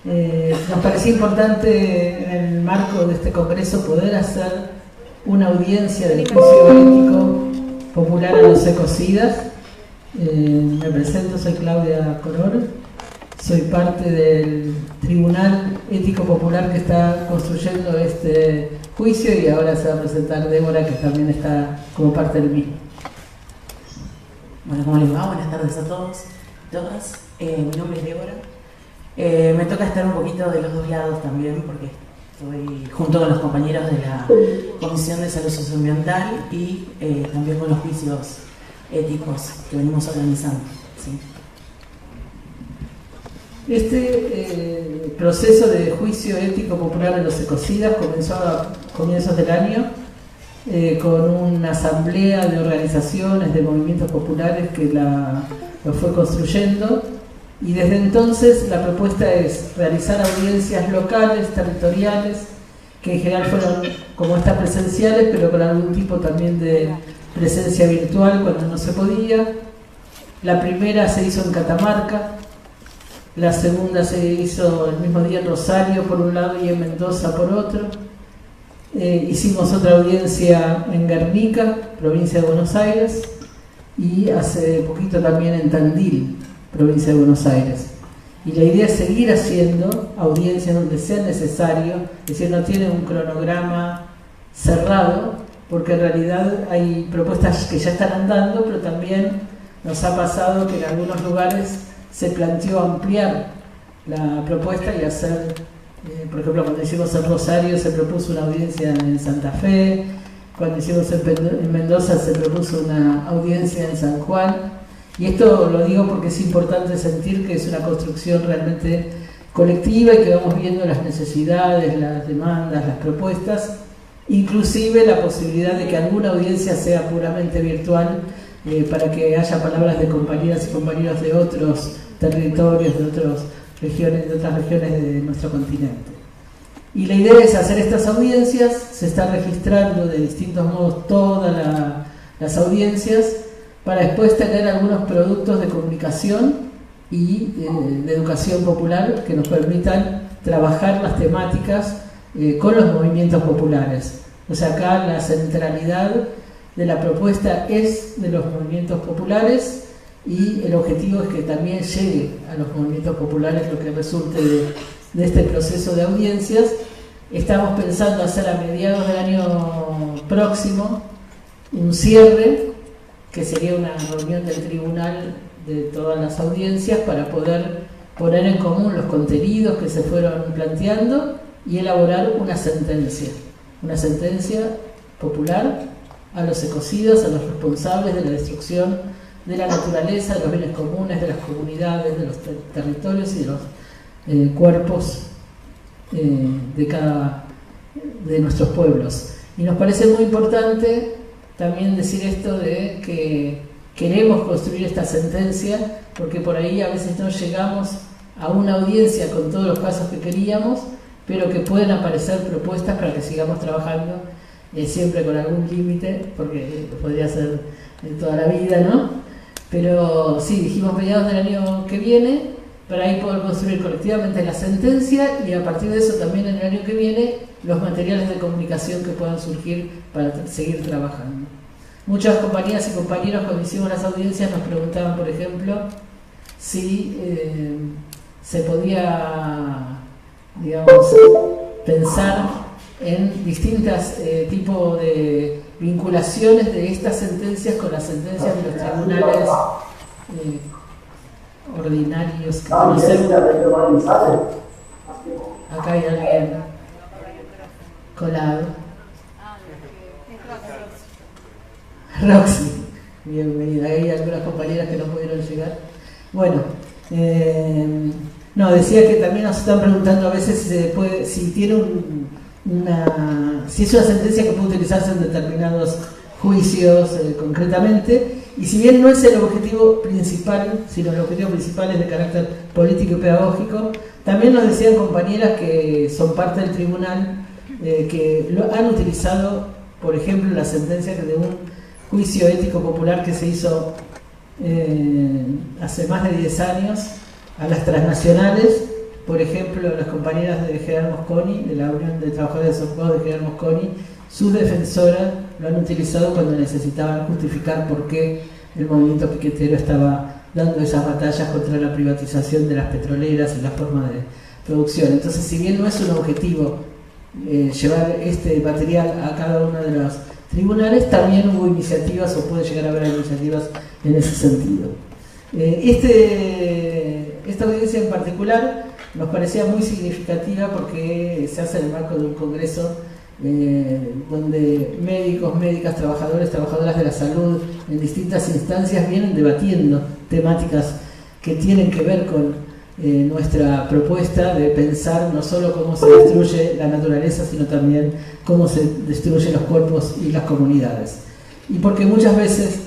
Nos parecía importante en el marco de este congreso poder hacer una audiencia del juicio ético popular a los ecocidas. Me presento, soy Claudia Coror, soy parte del Tribunal Ético Popular que está construyendo este juicio, y ahora se va a presentar Débora, que también está como parte del mismo. Bueno, ¿cómo les va? Buenas tardes a todos y todas. Mi nombre es Débora. Me toca estar un poquito de los dos lados también, porque estoy junto con los compañeros de la Comisión de Salud Socioambiental y también con los juicios éticos que venimos organizando. ¿Sí? Este proceso de juicio ético popular de los ecocidas comenzó a comienzos del año con una asamblea de organizaciones, de movimientos populares que lo fue construyendo. Y desde entonces la propuesta es realizar audiencias locales, territoriales, que en general fueron como estas presenciales, pero con algún tipo también de presencia virtual cuando no se podía. La primera se hizo en Catamarca, la segunda se hizo el mismo día en Rosario por un lado y en Mendoza por otro. Hicimos otra audiencia en Guernica, provincia de Buenos Aires, y hace poquito también en Tandil, provincia de Buenos Aires. Y la idea es seguir haciendo audiencias donde sea necesario, es decir, no tiene un cronograma cerrado, porque en realidad hay propuestas que ya están andando, pero también nos ha pasado que en algunos lugares se planteó ampliar la propuesta y hacer, por ejemplo, cuando hicimos en Rosario se propuso una audiencia en Santa Fe, cuando hicimos en Mendoza se propuso una audiencia en San Juan. Y esto lo digo porque es importante sentir que es una construcción realmente colectiva y que vamos viendo las necesidades, las demandas, las propuestas, inclusive la posibilidad de que alguna audiencia sea puramente virtual, para que haya palabras de compañeras y compañeros de otros territorios, de otras regiones de nuestro continente. Y la idea es hacer estas audiencias, se está registrando de distintos modos todas las audiencias, para después tener algunos productos de comunicación y de educación popular que nos permitan trabajar las temáticas con los movimientos populares. O sea, acá la centralidad de la propuesta es de los movimientos populares, y el objetivo es que también llegue a los movimientos populares lo que resulte de este proceso de audiencias. Estamos pensando hacer a mediados del año próximo un cierre, que sería una reunión del tribunal de todas las audiencias para poder poner en común los contenidos que se fueron planteando y elaborar una sentencia popular a los ecocidas, a los responsables de la destrucción de la naturaleza, de los bienes comunes, de las comunidades, de los territorios y de los cuerpos de nuestros pueblos. Y nos parece muy importante también decir esto de que queremos construir esta sentencia, porque por ahí a veces no llegamos a una audiencia con todos los casos que queríamos, pero que pueden aparecer propuestas para que sigamos trabajando, siempre con algún límite, porque podría ser toda la vida, ¿no? Pero sí, dijimos mediados del año que viene, para ahí poder construir colectivamente la sentencia, y a partir de eso también en el año que viene los materiales de comunicación que puedan surgir para seguir trabajando. Muchas compañeras y compañeros cuando hicimos las audiencias nos preguntaban, por ejemplo, si se podía, digamos, pensar en distintos tipos de vinculaciones de estas sentencias con las sentencias de los tribunales ordinarios que conocemos. Acá hay alguien colado. Roxy, bienvenida. Hay algunas compañeras que no pudieron llegar. Bueno, no, decía que también nos están preguntando a veces si tiene si es una sentencia que puede utilizarse en determinados juicios concretamente, y si bien no es el objetivo principal, sino el objetivo principal es de carácter político y pedagógico, también nos decían compañeras que son parte del tribunal, que lo han utilizado, por ejemplo, la sentencia de un juicio ético popular que se hizo hace más de 10 años a las transnacionales por ejemplo, las compañeras de General Mosconi, de la Unión de Trabajadores Desocupados de General Mosconi, sus defensoras lo han utilizado cuando necesitaban justificar por qué el movimiento piquetero estaba dando esas batallas contra la privatización de las petroleras y la forma de producción. Entonces, si bien no es un objetivo llevar este material a cada uno de los tribunales, también hubo iniciativas, o puede llegar a haber iniciativas en ese sentido. Esta audiencia en particular nos parecía muy significativa porque se hace en el marco de un congreso donde médicos, médicas, trabajadores, trabajadoras de la salud en distintas instancias vienen debatiendo temáticas que tienen que ver con nuestra propuesta de pensar no solo cómo se destruye la naturaleza, sino también cómo se destruyen los cuerpos y las comunidades. Y porque muchas veces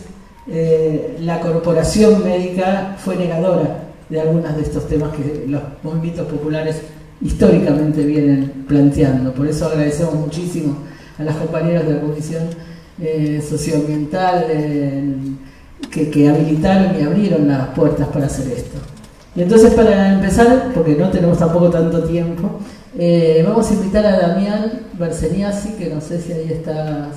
la corporación médica fue negadora de algunos de estos temas que los movimientos populares históricamente vienen planteando. Por eso agradecemos muchísimo a las compañeras de la Comisión Socioambiental que habilitaron y abrieron las puertas para hacer esto. Y entonces, para empezar, porque no tenemos tampoco tanto tiempo, vamos a invitar a Damián Berseniasi, que no sé si ahí estás.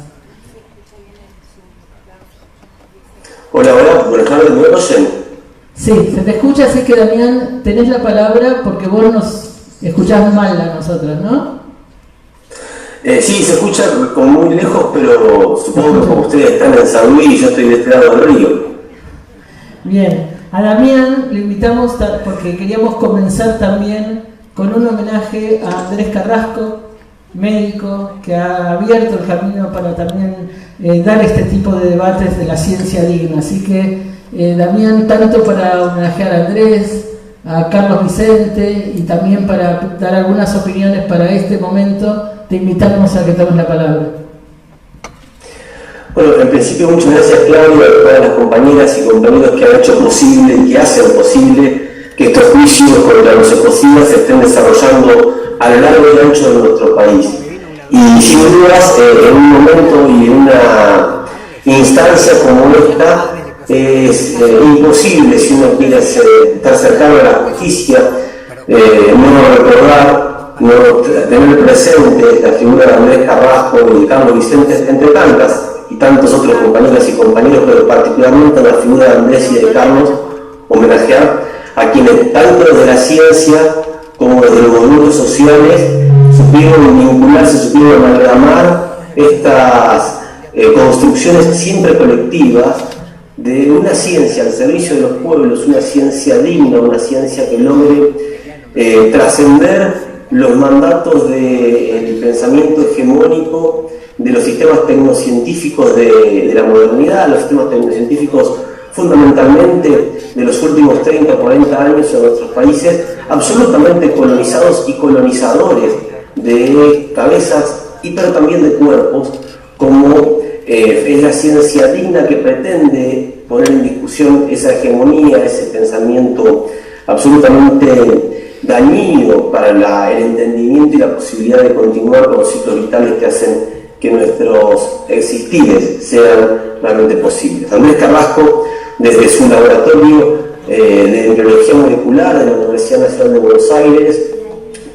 Hola, buenas tardes, ¿me oyen? Sí, se te escucha, así que Damián, tenés la palabra porque vos nos escuchás mal a nosotros, ¿no? Sí, se escucha como muy lejos, pero supongo que como ustedes están en San Luis y yo estoy de este lado del río. Bien, a Damián le invitamos porque queríamos comenzar también con un homenaje a Andrés Carrasco, médico, que ha abierto el camino para también dar este tipo de debates de la ciencia digna. Así que, Damián, tanto para homenajear a Andrés, a Carlos Vicente y también para dar algunas opiniones para este momento, te invitamos a que tomes la palabra. Bueno, en principio muchas gracias, Claudia, a todas las compañeras y compañeros que han hecho posible y que hacen posible que estos juicios contra los ecocidas se estén desarrollando a lo largo y ancho de nuestro país. Y sin dudas, en un momento y en una instancia como esta, es imposible, si uno quiere estar cercano a la justicia, no recordar, no tener presente la figura de Andrés Carrasco y de Carlos Vicente, entre tantas y tantos otros compañeras y compañeros, pero particularmente la figura de Andrés y de Carlos, homenajear a quienes tanto desde la ciencia como desde los movimientos sociales supieron vincularse, supieron amalgamar estas construcciones siempre colectivas de una ciencia al servicio de los pueblos, una ciencia digna, una ciencia que logre trascender los mandatos del pensamiento hegemónico de los sistemas tecnocientíficos de la modernidad, los sistemas tecnocientíficos fundamentalmente de los últimos 30 o 40 años en nuestros países, absolutamente colonizados y colonizadores de cabezas, pero también de cuerpos, como es la ciencia digna que pretende poner en discusión esa hegemonía, ese pensamiento absolutamente dañino para el entendimiento y la posibilidad de continuar con los ciclos vitales que hacen que nuestros existires sean realmente posibles. Andrés Carrasco, desde su laboratorio de embriología molecular de la Universidad Nacional de Buenos Aires,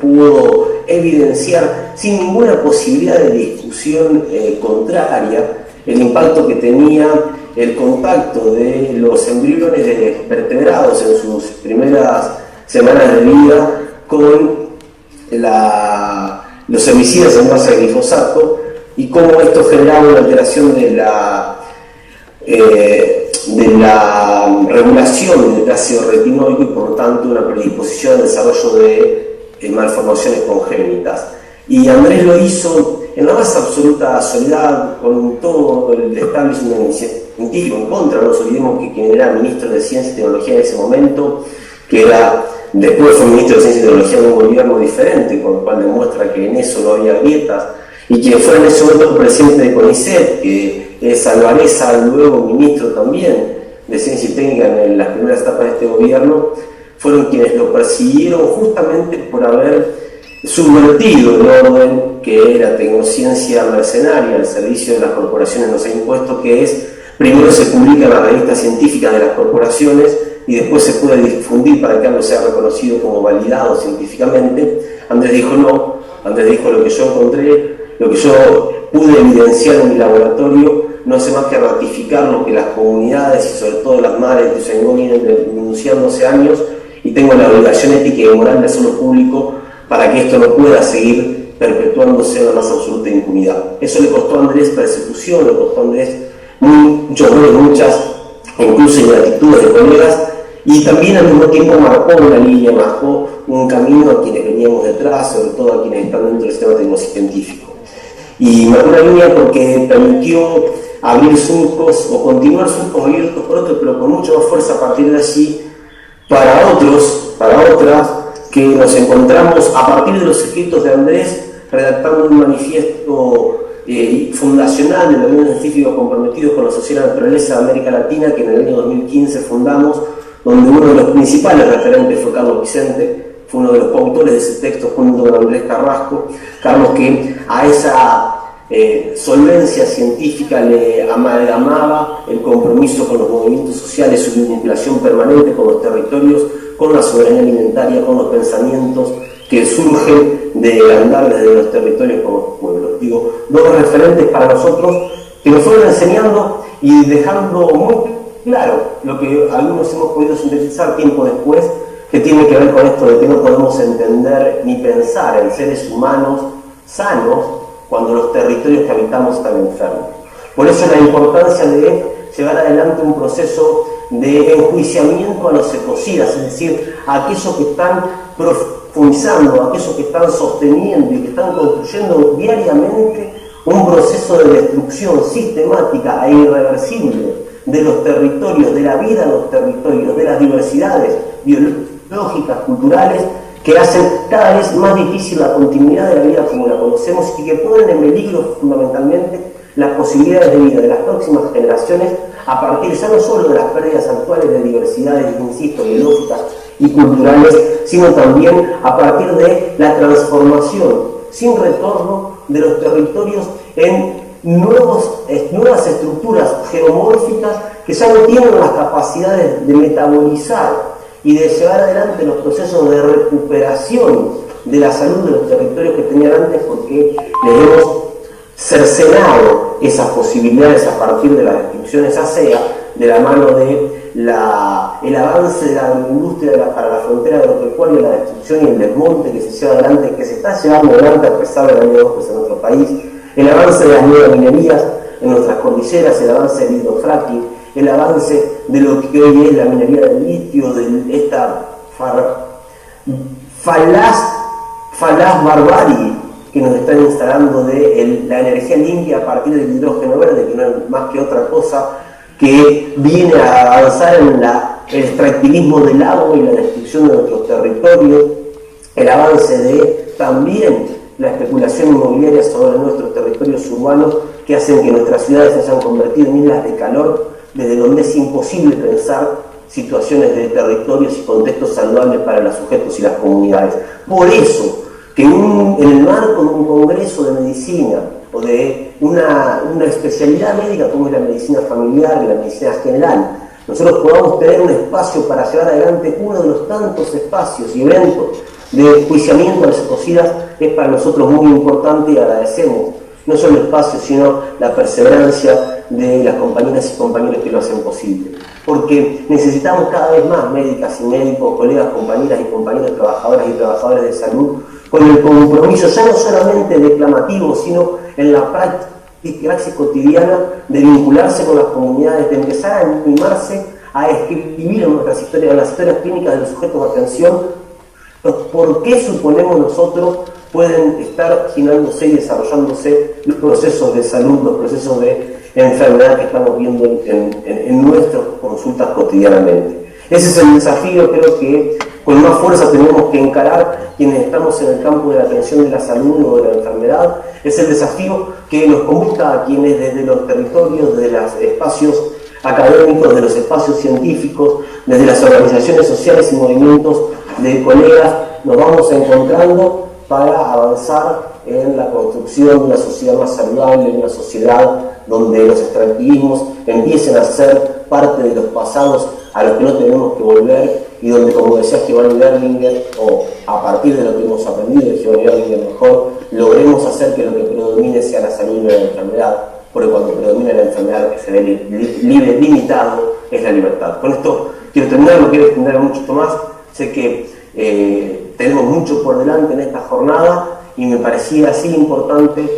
pudo evidenciar sin ninguna posibilidad de discusión contraria el impacto que tenía el contacto de los embriones de vertebrados en sus primeras semanas de vida con los herbicidas en base a glifosato, y cómo esto generaba una alteración de la regulación del ácido retinoico y por lo tanto una predisposición al desarrollo de malformaciones congénitas. Y Andrés lo hizo en la más absoluta soledad, con todo el establishment científico en contra. No nos olvidemos que quien era ministro de Ciencia y Tecnología en ese momento, que después fue ministro de Ciencia y Tecnología de un gobierno diferente, con lo cual demuestra que en eso no había grietas, y quien fue en ese momento presidente de CONICET, que es Alvareza, luego ministro también de Ciencia y Técnica en las primeras etapas de este gobierno, fueron quienes lo persiguieron justamente por haber subvertido el orden que la tecnociencia mercenaria al servicio de las corporaciones nos ha impuesto, que es: primero se publican las revistas científicas de las corporaciones y después se puede difundir para que algo sea reconocido como validado científicamente, Andrés dijo no. Andrés dijo: lo que yo encontré, lo que yo pude evidenciar en mi laboratorio, no hace más que ratificar lo que las comunidades y sobre todo las madres de Ituzaingó vienen denunciando hace años, y tengo la obligación ética y moral de hacerlo público para que esto no pueda seguir perpetuándose en la más absoluta impunidad. Eso le costó a Andrés persecución, le costó a Andrés muchas, incluso ingratitudes de colegas, y también al mismo tiempo marcó una línea, marcó un camino a quienes veníamos detrás, sobre todo a quienes están dentro del sistema tecnocientífico. Y marcó una línea porque permitió abrir surcos o continuar surcos abiertos por otros, pero con mucha más fuerza a partir de allí para otros, para otras, que nos encontramos a partir de los escritos de Andrés redactando un manifiesto fundacional de la Unión de Científicos Comprometidos con la Sociedad de la Naturaleza de América Latina, que en el año 2015 fundamos, donde uno de los principales referentes fue Carlos Vicente, fue uno de los coautores de ese texto junto con Andrés Carrasco. Carlos, que a esa solvencia científica le amalgamaba el compromiso con los movimientos sociales, su vinculación permanente con los territorios, con la soberanía alimentaria, con los pensamientos que surgen del andar desde los territorios con los pueblos. Digo, dos referentes para nosotros que nos fueron enseñando y dejando muy claro lo que algunos hemos podido sintetizar tiempo después, que tiene que ver con esto de que no podemos entender ni pensar en seres humanos sanos cuando los territorios que habitamos están enfermos. Por eso la importancia de llevar adelante un proceso de enjuiciamiento a los ecocidas, es decir, a aquellos que están profundizando, a aquellos que están sosteniendo y que están construyendo diariamente un proceso de destrucción sistemática e irreversible de los territorios, de la vida en los territorios, de las diversidades biológicas, culturales, que hacen cada vez más difícil la continuidad de la vida como la conocemos y que ponen en peligro fundamentalmente las posibilidades de vida de las próximas generaciones a partir ya no solo de las pérdidas actuales de diversidades, insisto, biológicas y culturales, sino también a partir de la transformación sin retorno de los territorios en nuevas estructuras geomórficas que ya no tienen las capacidades de metabolizar y de llevar adelante los procesos de recuperación de la salud de los territorios que tenían antes, porque les hemos cercenado esas posibilidades a partir de las destrucciones ASEA, de la mano de el avance de la industria para la frontera agropecuaria, la destrucción y el desmonte que se lleva adelante, que se está llevando adelante a pesar de la nieve en nuestro país, el avance de las nuevas minerías en nuestras cordilleras, el avance del hidrofracking, el avance de lo que hoy es la minería del litio, de esta falaz barbarie que nos están instalando de la energía limpia a partir del hidrógeno verde, que no es más que otra cosa que viene a avanzar en el extractivismo del agua y la destrucción de nuestros territorios, el avance de también la especulación inmobiliaria sobre nuestros territorios urbanos, que hacen que nuestras ciudades se hayan convertido en islas de calor, desde donde es imposible pensar situaciones de territorios y contextos saludables para los sujetos y las comunidades. Por eso, que en el marco de un congreso de medicina o de una especialidad médica como es la medicina familiar y la medicina general, nosotros podamos tener un espacio para llevar adelante uno de los tantos espacios y eventos de enjuiciamiento a los ecocidas, es para nosotros muy importante y agradecemos no solo el espacio, sino la perseverancia de las compañeras y compañeros que lo hacen posible. Porque necesitamos cada vez más médicas y médicos, colegas, compañeras y compañeros, trabajadoras y trabajadores de salud, con el compromiso ya no solamente declamativo, sino en la praxis cotidiana de vincularse con las comunidades, de empezar a animarse a escribir en nuestras historias, en las historias clínicas de los sujetos de atención, por qué suponemos nosotros pueden estar girándose y desarrollándose los procesos de salud, los procesos de enfermedad que estamos viendo en nuestras consultas cotidianamente. Ese es el desafío, creo que con más fuerza tenemos que encarar quienes estamos en el campo de la atención de la salud o de la enfermedad. Es el desafío que nos convoca a quienes desde los territorios, desde los espacios académicos, de los espacios científicos, desde las organizaciones sociales y movimientos de colegas, nos vamos encontrando para avanzar en la construcción de una sociedad más saludable, en una sociedad donde los extractivismos empiecen a ser parte de los pasados a los que no tenemos que volver, y donde, como decía Giovanni Berlinger, o a partir de lo que hemos aprendido de Giovanni Berlinger mejor, logremos hacer que lo que predomine sea la salud y no la enfermedad, porque cuando predomina la enfermedad, lo que se ve limitado es la libertad. Con esto quiero terminar, no quiero extender mucho más. Sé que tenemos mucho por delante en esta jornada y me parecía así importante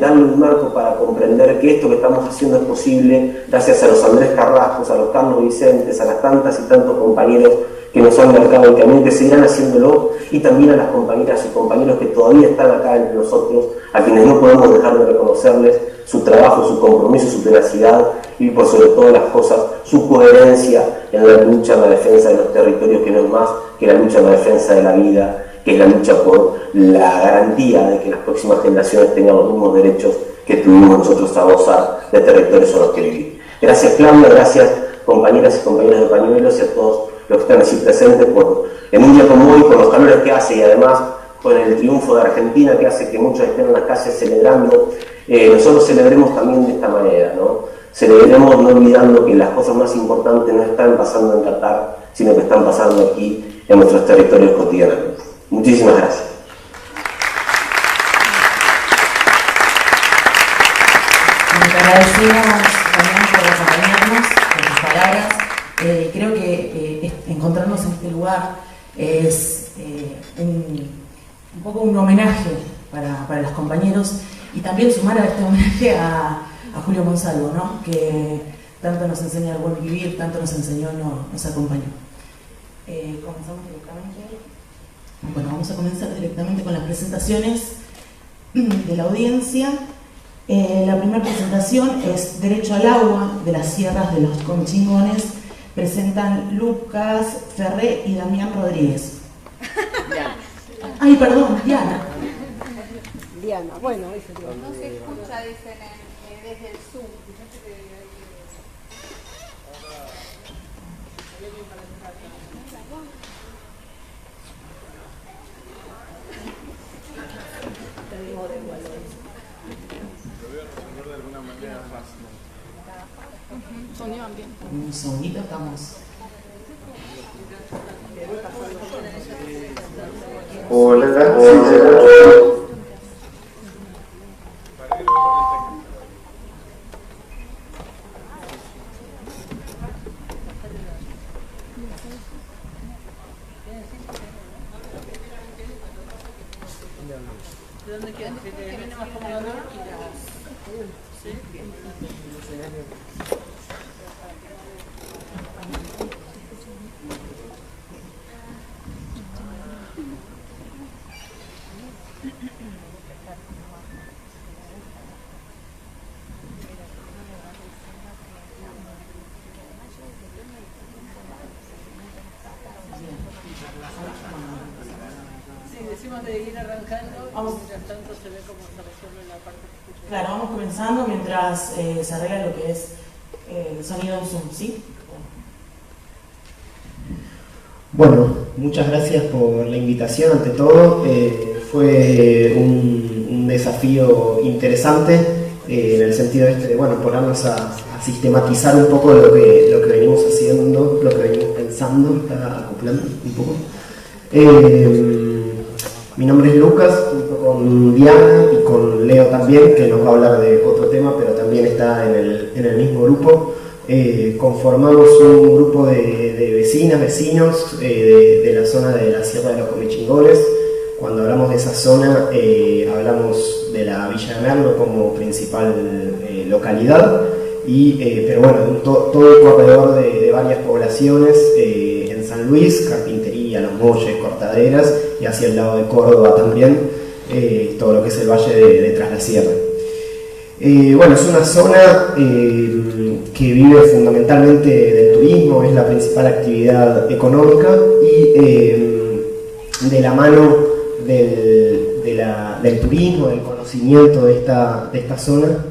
darle un marco para comprender que esto que estamos haciendo es posible gracias a los Andrés Carrascos, a los Carlos Vicentes, a las tantas y tantos compañeros que nos han marcado el camino, que seguirán haciéndolo, y también a las compañeras y compañeros que todavía están acá entre nosotros, a quienes no podemos dejar de reconocerles su trabajo, su compromiso, su tenacidad y, por sobre todas las cosas, su coherencia en la lucha en la defensa de los territorios, que no es más que la lucha en la defensa de la vida, que es la lucha por la garantía de que las próximas generaciones tengan los mismos derechos que tuvimos nosotros a gozar de territorios en los que vivir. Gracias, Claudia, gracias, compañeras y compañeros de Pañuelos, y a todos los que están así presentes, en un día como hoy, con los calores que hace y además con el triunfo de Argentina que hace que muchos estén en las calles celebrando. Nosotros celebremos también de esta manera, ¿no? Celebremos no olvidando que las cosas más importantes no están pasando en Qatar, sino que están pasando aquí en nuestros territorios cotidianamente. Muchísimas gracias. Te agradecemos también por acompañarnos, por tus palabras. Creo que encontrarnos en este lugar es un poco un homenaje para los compañeros, y también sumar a este homenaje a Julio Monsalvo, ¿no? Que tanto nos enseña el buen vivir, tanto nos enseñó, nos acompañó. Comenzamos directamente. Bueno, vamos a comenzar directamente con las presentaciones de la audiencia. La primera presentación es Derecho al Agua, de las Sierras de los Conchingones. Presentan Lucas Ferré y Damián Rodríguez. Diana. Ay, perdón, Diana. Diana, bueno, ese es No se escucha, dicen desde el Zoom. sonido ambiente. Un segundito, estamos. Hola, ¿De dónde quieren que viene más cómodo? ¿Sí? De ir arrancando, mientras tanto se ve cómo se resuelve la parte que escucha. Claro, vamos comenzando mientras se arregla lo que es el sonido en Zoom, ¿sí? Bueno, muchas gracias por la invitación ante todo. Fue un desafío interesante en el sentido de ponernos a sistematizar un poco lo que venimos haciendo, lo que venimos pensando, acoplando un poco. Mi nombre es Lucas, junto con Diana y con Leo también, que nos va a hablar de otro tema, pero también está en el mismo grupo. Conformamos un grupo de vecinas, vecinos de la zona de la Sierra de los Comechingones. Cuando hablamos de esa zona, hablamos de la Villa de Merlo como principal localidad, pero bueno, todo el corredor de varias poblaciones, en San Luis, Carpintería, Los Molles, Cortaderas, y hacia el lado de Córdoba también, todo lo que es el valle de Tras la Sierra. Es una zona que vive fundamentalmente del turismo, es la principal actividad económica, y de la mano del turismo, del conocimiento de esta zona,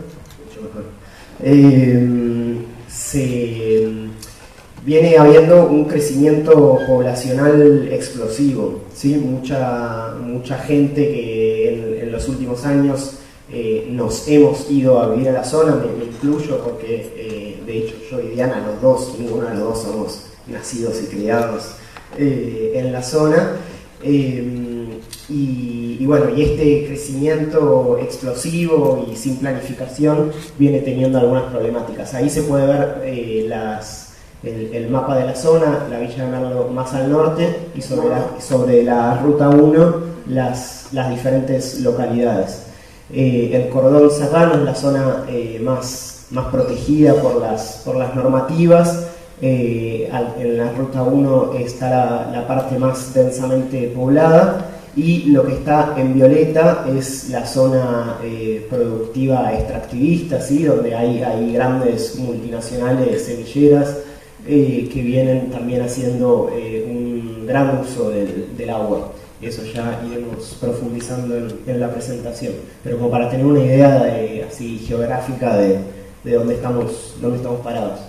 viene habiendo un crecimiento poblacional explosivo, ¿sí? Mucha gente que en los últimos años nos hemos ido a vivir a la zona, me incluyo porque de hecho yo y Diana, los dos, ninguno de los dos somos nacidos y criados en la zona. Y bueno, y este crecimiento explosivo y sin planificación viene teniendo algunas problemáticas. Ahí se puede ver el mapa de la zona, la Villa de Merlo más al norte, y sobre la Ruta 1 las diferentes localidades. El cordón serrano es la zona más protegida por las normativas. En la Ruta 1 está la parte más densamente poblada, y lo que está en violeta es la zona productiva extractivista, ¿sí? Donde hay grandes multinacionales semilleras que vienen también haciendo un gran uso del agua. Eso ya iremos profundizando en la presentación, pero como para tener una idea así geográfica de dónde estamos parados.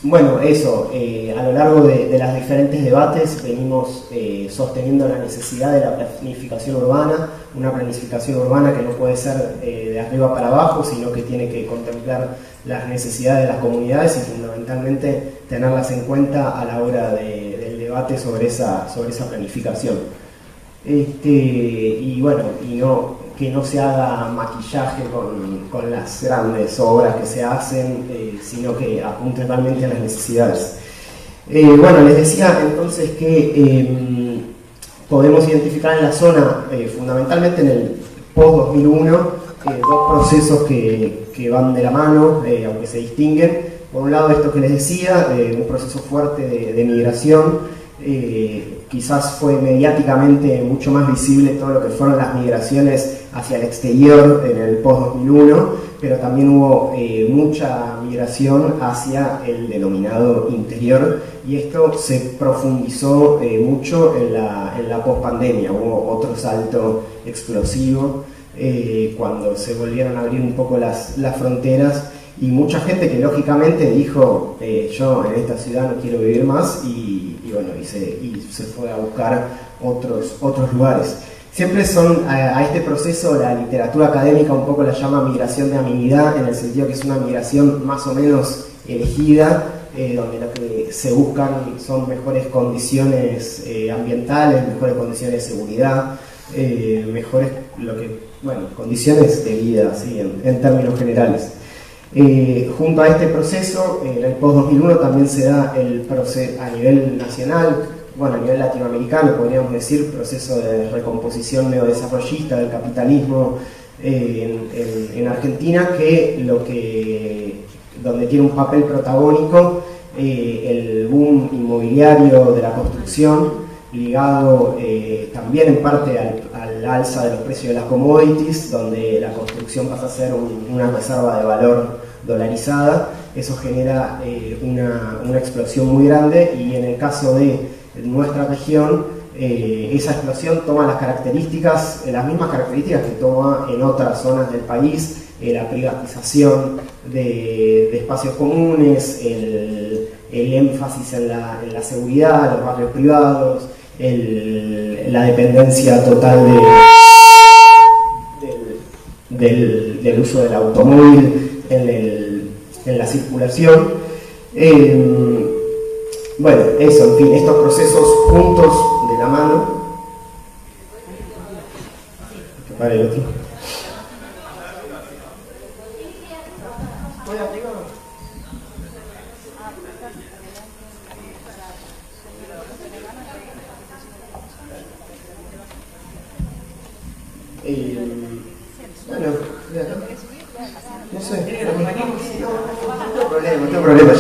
Bueno, eso, a lo largo de los diferentes debates venimos sosteniendo la necesidad de la planificación urbana, una planificación urbana que no puede ser de arriba para abajo, sino que tiene que contemplar las necesidades de las comunidades y fundamentalmente tenerlas en cuenta a la hora del debate sobre esa planificación. Y bueno, que no se haga maquillaje con las grandes obras que se hacen, sino que apunte realmente a las necesidades. Bueno, les decía entonces que podemos identificar en la zona, fundamentalmente en el post-2001, dos procesos que van de la mano, aunque se distinguen. Por un lado, esto que les decía, un proceso fuerte de migración. Quizás fue mediáticamente mucho más visible todo lo que fueron las migraciones hacia el exterior en el post-2001, pero también hubo mucha migración hacia el denominado interior, y esto se profundizó mucho en la post-pandemia. Hubo otro salto explosivo cuando se volvieron a abrir un poco las fronteras, y mucha gente que lógicamente dijo yo en esta ciudad no quiero vivir más, y se fue a buscar otros lugares. Siempre a este proceso la literatura académica un poco la llama migración de amenidad, en el sentido que es una migración más o menos elegida, donde lo que se buscan son mejores condiciones ambientales, mejores condiciones de seguridad, condiciones de vida, ¿sí? en términos generales. Junto a este proceso, en el post-2001 también se da el proceso a nivel nacional, a nivel latinoamericano, podríamos decir, proceso de recomposición neodesarrollista del capitalismo en Argentina, donde tiene un papel protagónico el boom inmobiliario de la construcción, ligado también en parte al alza de los precios de las commodities, donde la construcción pasa a ser una reserva de valor dolarizada. Eso genera una explosión muy grande, y en el caso de nuestra región, esa explosión toma las mismas características que toma en otras zonas del país, la privatización de espacios comunes, el énfasis en la seguridad, los barrios privados, la dependencia total del uso del automóvil en la circulación. Bueno, eso, en fin, estos procesos juntos de la mano. Que pare el otro. No sé, no tengo problema,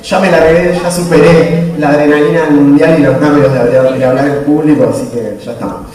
ya me largué, ya superé la adrenalina del mundial y los nervios de hablar en público, así que ya estamos.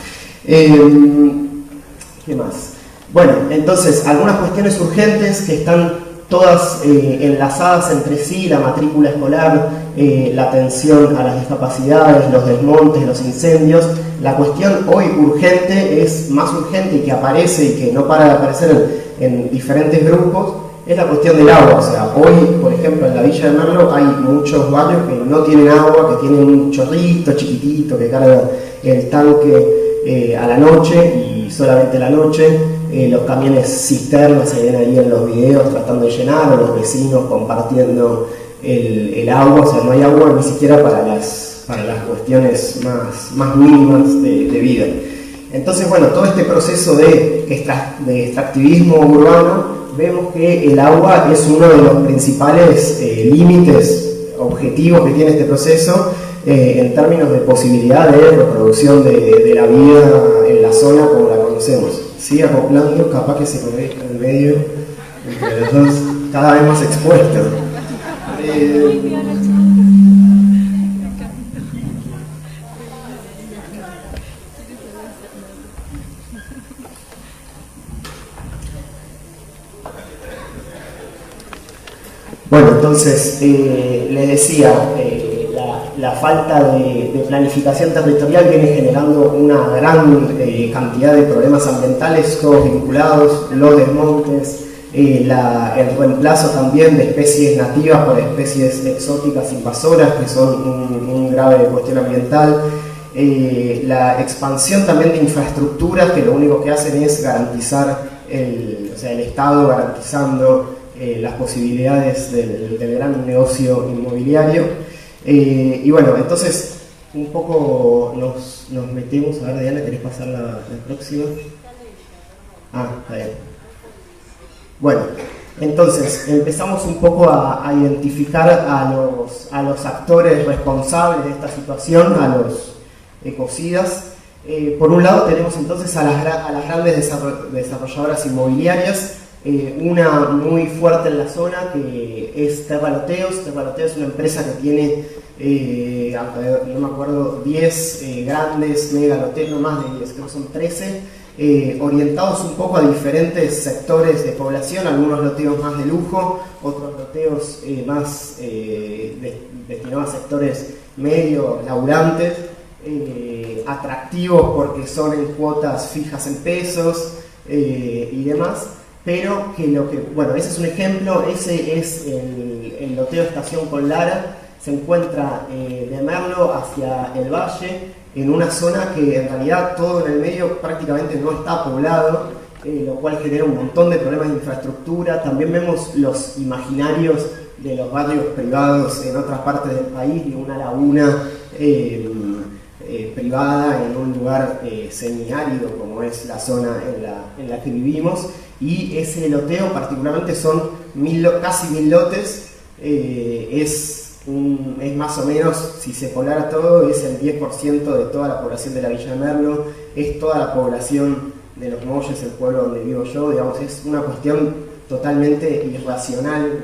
¿Qué más? Bueno, entonces, algunas cuestiones urgentes que están todas enlazadas entre sí: la matrícula escolar, la atención a las discapacidades, los desmontes, los incendios. La cuestión hoy urgente, es más urgente y que aparece y que no para de aparecer en diferentes grupos, es la cuestión del agua. O sea, hoy, por ejemplo, en la Villa de Merlo hay muchos barrios que no tienen agua, que tienen un chorrito chiquitito que carga el tanque a la noche y solamente a la noche. Los camiones cisternas se ven ahí en los videos tratando de llenar, o los vecinos compartiendo el agua. O sea, no hay agua ni siquiera para las cuestiones más mínimas de vida. Entonces, bueno, todo este proceso de extractivismo urbano, vemos que el agua es uno de los principales límites, objetivos que tiene este proceso en términos de posibilidad de reproducción de la vida en la zona como la conocemos. Sigue acoplando, capaz que se me ve en el medio, entre los dos, cada vez más expuestos. Bueno, entonces, les decía, la falta de planificación territorial viene generando una gran cantidad de problemas ambientales, todos vinculados, los desmontes, el reemplazo también de especies nativas por especies exóticas invasoras, que son un grave cuestión ambiental, la expansión también de infraestructuras que lo único que hacen es garantizar, el Estado garantizando las posibilidades del gran negocio inmobiliario. Y bueno, entonces un poco nos metemos. A ver, Diana, ¿querés pasar la próxima? Está bien. Bueno, entonces empezamos un poco a identificar a los actores responsables de esta situación, a los ecocidas. Por un lado tenemos entonces a las grandes desarrolladoras inmobiliarias, una muy fuerte en la zona que es Terraloteos. Terraloteos es una empresa que tiene, no me acuerdo, 10 grandes megaloteos, no más de 10, creo que son 13, orientados un poco a diferentes sectores de población, algunos loteos más de lujo, otros loteos más destinados a sectores medios, laburantes, atractivos porque son en cuotas fijas en pesos y demás. Pero bueno, ese es un ejemplo. Ese es el loteo Estación con Lara. Se encuentra de Merlo hacia el valle, en una zona que en realidad todo en el medio prácticamente no está poblado, lo cual genera un montón de problemas de infraestructura. También vemos los imaginarios de los barrios privados en otras partes del país, de una laguna privada en un lugar semiárido como es la zona en la que vivimos. Y ese loteo particularmente son casi 1000 lotes, es más o menos, si se poblara todo, es el 10% de toda la población de la Villa de Merlo, es toda la población de Los Molles, el pueblo donde vivo yo. Digamos, es una cuestión totalmente irracional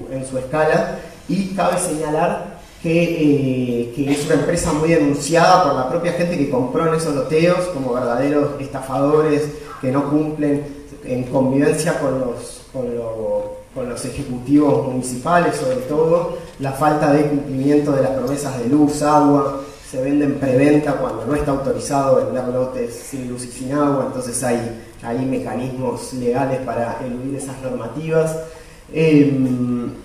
en su escala, y cabe señalar que es una empresa muy denunciada por la propia gente que compró en esos loteos como verdaderos estafadores que no cumplen, en convivencia con los ejecutivos municipales, sobre todo la falta de cumplimiento de las promesas de luz, agua. Se vende en preventa cuando no está autorizado vender lotes sin luz y sin agua, entonces hay mecanismos legales para eludir esas normativas. En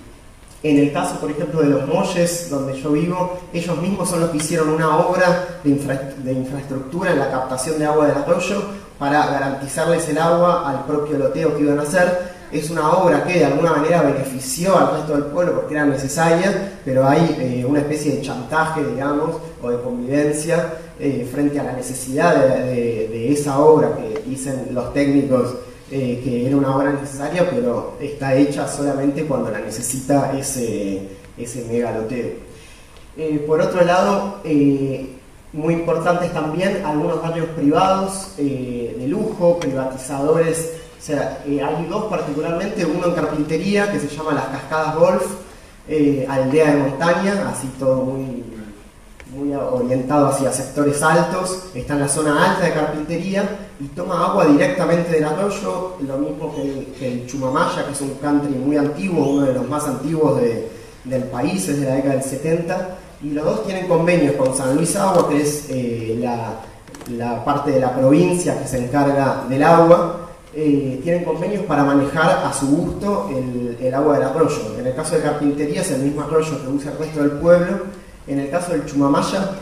el caso, por ejemplo, de Los Molles, donde yo vivo, ellos mismos son los que hicieron una obra de infraestructura en la captación de agua del arroyo para garantizarles el agua al propio loteo que iban a hacer. Es una obra que de alguna manera benefició al resto del pueblo porque era necesaria, pero hay una especie de chantaje, digamos, o de convivencia frente a la necesidad de esa obra que dicen los técnicos que era una obra necesaria, pero está hecha solamente cuando la necesita ese megaloteo. Por otro lado, muy importantes también algunos barrios privados de lujo, privatizadores. O sea, hay dos particularmente, uno en Carpintería que se llama Las Cascadas Golf, aldea de montaña, así todo muy orientado hacia sectores altos, está en la zona alta de Carpintería y toma agua directamente del arroyo, lo mismo que el Chumamaya, que es un country muy antiguo, uno de los más antiguos del país, es de la década del 70, y los dos tienen convenios con San Luis Agua, que es la parte de la provincia que se encarga del agua, tienen convenios para manejar a su gusto el agua del arroyo. En el caso de Carpintería es el mismo arroyo que usa el resto del pueblo. En el caso del Chumamaya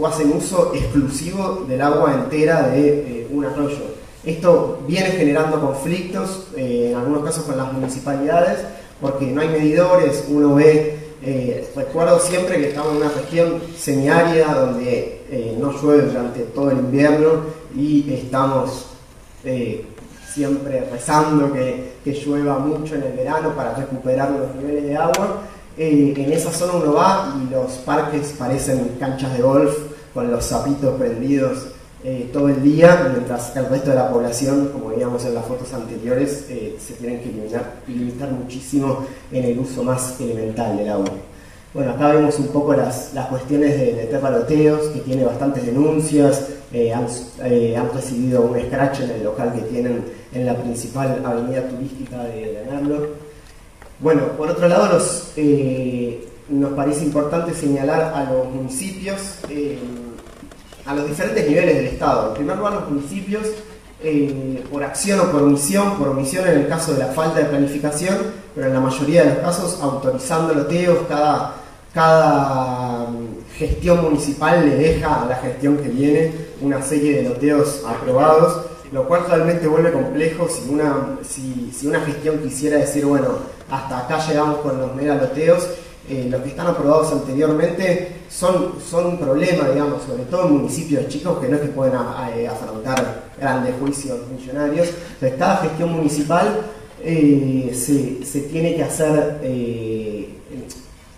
hacen uso exclusivo del agua entera de un arroyo. Esto viene generando conflictos, en algunos casos con las municipalidades, porque no hay medidores. Uno ve, recuerdo siempre que estamos en una región semiárida donde no llueve durante todo el invierno y estamos siempre rezando que llueva mucho en el verano para recuperar los niveles de agua. En esa zona uno va y los parques parecen canchas de golf con los sapitos prendidos todo el día, mientras el resto de la población, como veíamos en las fotos anteriores, se tienen que limitar muchísimo en el uso más elemental del agua. Bueno, acá vemos un poco las cuestiones de terraloteos, que tiene bastantes denuncias. Han recibido un scratch en el local que tienen en la principal avenida turística de Merlo. Bueno, por otro lado, nos parece importante señalar a los municipios, a los diferentes niveles del Estado. En primer lugar, los municipios, por acción o por omisión en el caso de la falta de planificación, pero en la mayoría de los casos autorizando loteos. Cada gestión municipal le deja a la gestión que viene una serie de loteos aprobados, lo cual realmente vuelve complejo si una gestión quisiera decir, bueno, hasta acá llegamos con los megaloteos. Los que están aprobados anteriormente son un problema, digamos, sobre todo en municipios chicos que no es que pueden afrontar grandes juicios millonarios. Entonces, cada gestión municipal se tiene que hacer,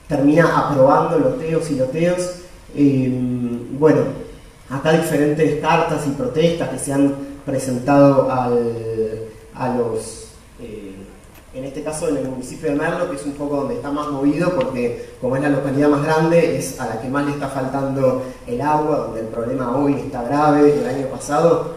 termina aprobando loteos y loteos. Bueno, acá diferentes cartas y protestas que se han presentado en este caso en el municipio de Merlo, que es un poco donde está más movido, porque como es la localidad más grande, es a la que más le está faltando el agua, donde el problema hoy está grave. El año pasado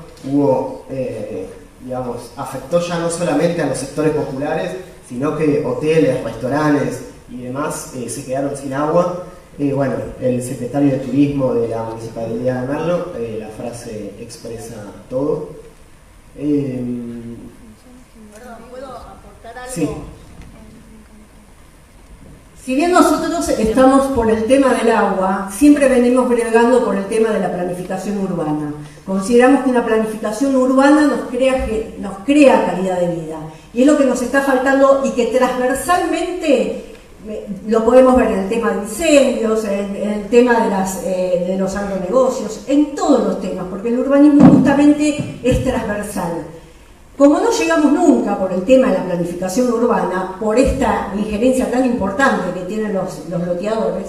afectó ya no solamente a los sectores populares, sino que hoteles, restaurantes y demás se quedaron sin agua. Bueno, el secretario de Turismo de la Municipalidad de Merlo, la frase expresa todo. ¿Puedo aportar algo? Sí. Si bien nosotros estamos por el tema del agua, siempre venimos bregando por el tema de la planificación urbana. Consideramos que una planificación urbana nos crea calidad de vida. Y es lo que nos está faltando y que transversalmente lo podemos ver en el tema de incendios, en el tema de los agronegocios, en todos los temas, porque el urbanismo justamente es transversal. Como no llegamos nunca por el tema de la planificación urbana, por esta injerencia tan importante que tienen los loteadores,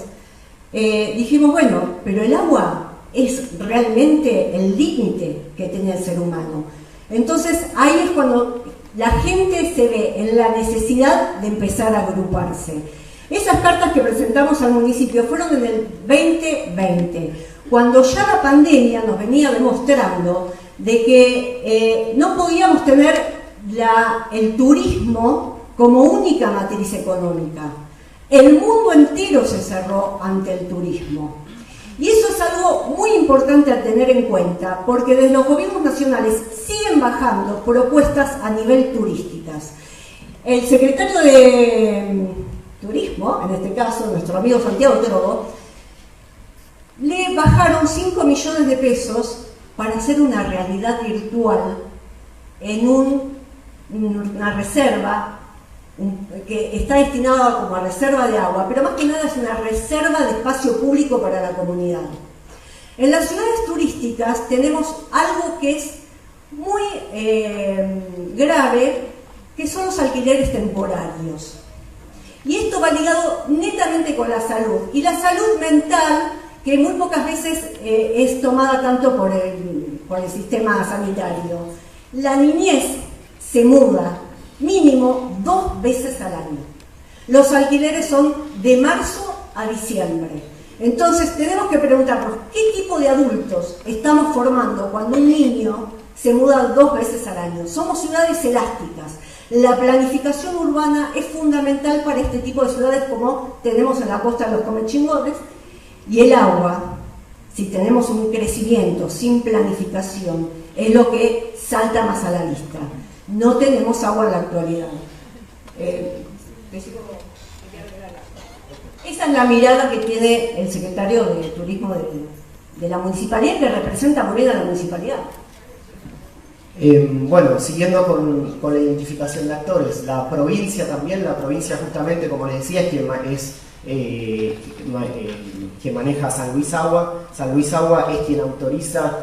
dijimos, bueno, pero el agua es realmente el límite que tiene el ser humano. Entonces ahí es cuando la gente se ve en la necesidad de empezar a agruparse. Esas cartas que presentamos al municipio fueron en el 2020, cuando ya la pandemia nos venía demostrando de que no podíamos tener el turismo como única matriz económica. El mundo entero se cerró ante el turismo. Y eso es algo muy importante a tener en cuenta, porque desde los gobiernos nacionales siguen bajando propuestas a nivel turísticas. El secretario de Turismo, en este caso nuestro amigo Santiago Trogo, le bajaron 5 millones de pesos para hacer una realidad virtual en una reserva que está destinada como a reserva de agua, pero más que nada es una reserva de espacio público para la comunidad. En las ciudades turísticas tenemos algo que es muy grave, que son los alquileres temporarios. Y esto va ligado netamente con la salud. Y la salud mental, que muy pocas veces es tomada tanto por el sistema sanitario. La niñez se muda mínimo 2 veces al año. Los alquileres son de marzo a diciembre. Entonces tenemos que preguntarnos qué tipo de adultos estamos formando cuando un niño se muda 2 veces al año. Somos ciudades elásticas. La planificación urbana es fundamental para este tipo de ciudades como tenemos en la costa de los Comechingones. Y el agua, si tenemos un crecimiento sin planificación, es lo que salta más a la vista. no tenemos agua en la actualidad. Esa es la mirada que tiene el secretario de Turismo de la municipalidad, que representa muy bien a la municipalidad. Bueno, siguiendo con la identificación de actores, la provincia también, la provincia justamente, como les decía, es quien maneja San Luis Agua. San Luis Agua es quien autoriza,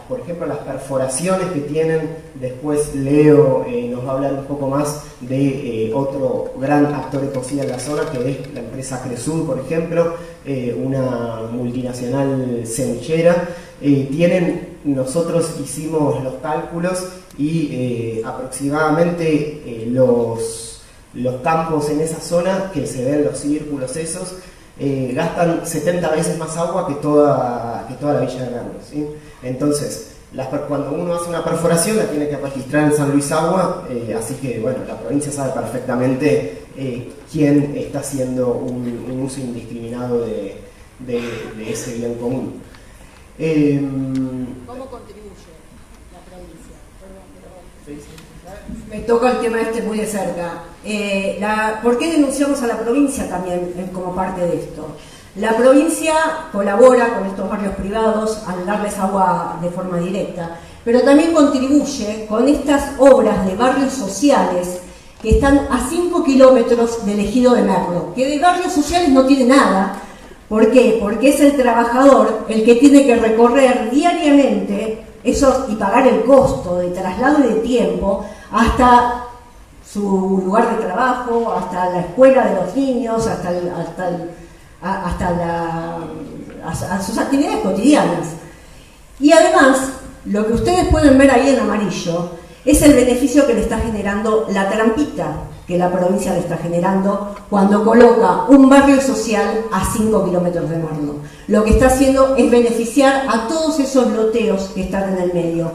por ejemplo, las perforaciones que tienen. Después Leo nos va a hablar un poco más de otro gran actor ecocida en la zona, que es la empresa Cresur, por ejemplo, una multinacional semillera. Nosotros hicimos los cálculos y aproximadamente los campos en esa zona, que se ven los círculos esos, gastan 70 veces más agua que toda la Villa de Merlo, ¿sí? Entonces, cuando uno hace una perforación la tiene que registrar en San Luis Agua, así que bueno, la provincia sabe perfectamente quién está haciendo un uso indiscriminado de ese bien común. ¿Cómo contribuye la provincia? Me toca el tema este muy de cerca. ¿Por qué denunciamos a la provincia también como parte de esto? La provincia colabora con estos barrios privados al darles agua de forma directa, pero también contribuye con estas obras de barrios sociales que están a 5 kilómetros del ejido de Merlo, que de barrios sociales no tiene nada. ¿Por qué? Porque es el trabajador el que tiene que recorrer diariamente eso y pagar el costo de traslado y de tiempo hasta su lugar de trabajo, hasta la escuela de los niños, a sus actividades cotidianas. Y además, lo que ustedes pueden ver ahí en amarillo es el beneficio que le está generando la trampita que la provincia le está generando cuando coloca un barrio social a 5 kilómetros de Merlo. Lo que está haciendo es beneficiar a todos esos loteos que están en el medio.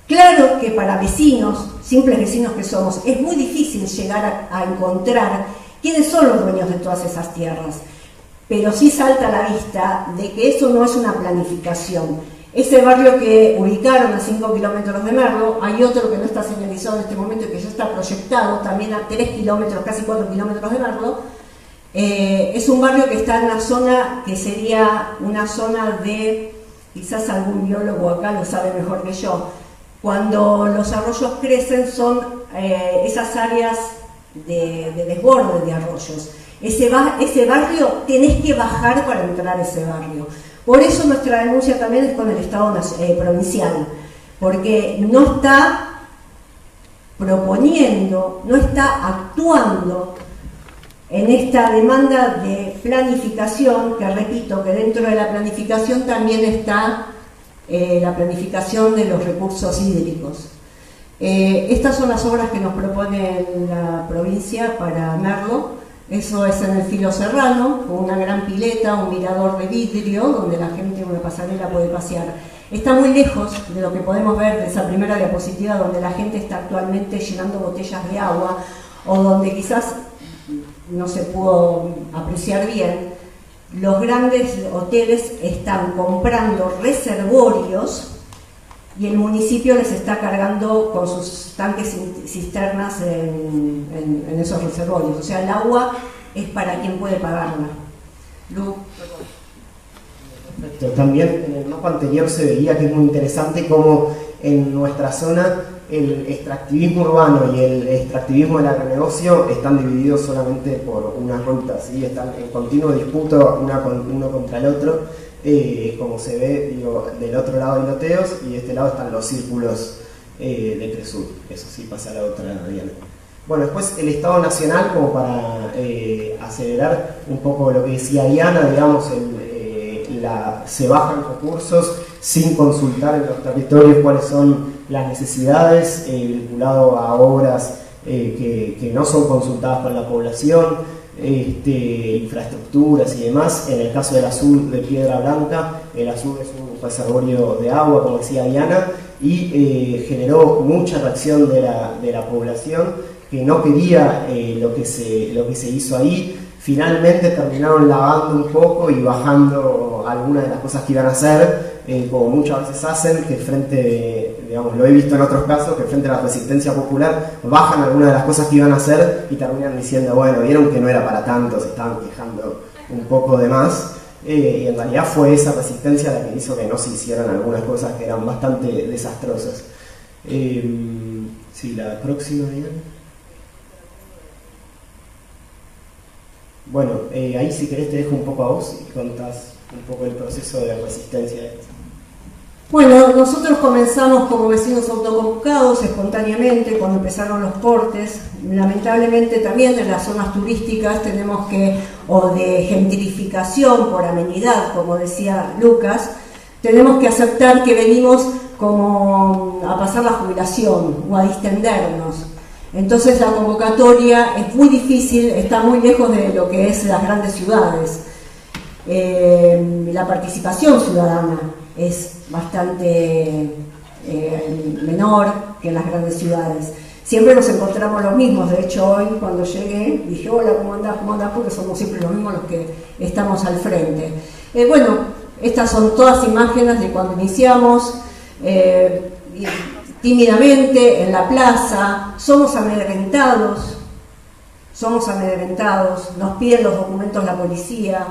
Claro que para vecinos, simples vecinos que somos, es muy difícil llegar a encontrar quiénes son los dueños de todas esas tierras, pero sí salta a la vista de que eso no es una planificación. Ese barrio que ubicaron a 5 kilómetros de Merlo, hay otro que no está señalizado en este momento y que ya está proyectado también a 3 kilómetros, casi 4 kilómetros de Merlo. Es un barrio que está en una zona que sería una zona de, quizás algún biólogo acá lo sabe mejor que yo, cuando los arroyos crecen son esas áreas de desborde de arroyos. Ese barrio tenés que bajar para entrar a ese barrio. Por eso nuestra denuncia también es con el Estado provincial, porque no está proponiendo, no está actuando en esta demanda de planificación, que repito, que dentro de la planificación también está la planificación de los recursos hídricos. Estas son las obras que nos propone la provincia para Merlo. Eso es en el Filo Serrano, con una gran pileta, un mirador de vidrio, donde la gente en una pasarela puede pasear. Está muy lejos de lo que podemos ver de esa primera diapositiva, donde la gente está actualmente llenando botellas de agua, o donde quizás no se pudo apreciar bien. Los grandes hoteles están comprando reservorios y el municipio les está cargando con sus tanques cisternas en esos reservorios. O sea, el agua es para quien puede pagarla. Lu. Perfecto. También en el mapa anterior se veía que es muy interesante cómo en nuestra zona el extractivismo urbano y el extractivismo del agronegocio están divididos solamente por unas rutas, ¿sí? Están en continuo disputa uno contra el otro. Como se ve, del otro lado hay loteos y de este lado están los círculos de Cresur. Eso sí pasa a la otra Diana. Bueno, después el Estado Nacional, como para acelerar un poco lo que decía Diana, digamos, se bajan recursos sin consultar en los territorios cuáles son las necesidades vinculado a obras que no son consultadas por la población. Infraestructuras y demás. En el caso del Azul de Piedra Blanca, el Azul es un reservorio de agua, como decía Diana, y generó mucha reacción de la población que no quería lo que se hizo ahí. Finalmente terminaron lavando un poco y bajando algunas de las cosas que iban a hacer, como muchas veces hacen, que frente, digamos, lo he visto en otros casos, que frente a la resistencia popular bajan algunas de las cosas que iban a hacer y terminan diciendo, bueno, vieron que no era para tanto, se estaban quejando un poco de más, y en realidad fue esa resistencia la que hizo que no se hicieran algunas cosas que eran bastante desastrosas. Sí, la próxima, bien. Bueno, ahí si querés te dejo un poco a vos y contás un poco el proceso de resistencia. Bueno, nosotros comenzamos como vecinos autoconvocados espontáneamente cuando empezaron los cortes. Lamentablemente también en las zonas turísticas tenemos que, o de gentrificación por amenidad, como decía Lucas, tenemos que aceptar que venimos como a pasar la jubilación o a distendernos. Entonces la convocatoria es muy difícil, está muy lejos de lo que es las grandes ciudades. La participación ciudadana es bastante menor que en las grandes ciudades. Siempre nos encontramos los mismos. De hecho, hoy cuando llegué dije, hola, ¿cómo andás? ¿Cómo andás? Porque somos siempre los mismos los que estamos al frente. Bueno, estas son todas imágenes de cuando iniciamos, tímidamente en la plaza, somos amedrentados, nos piden los documentos la policía,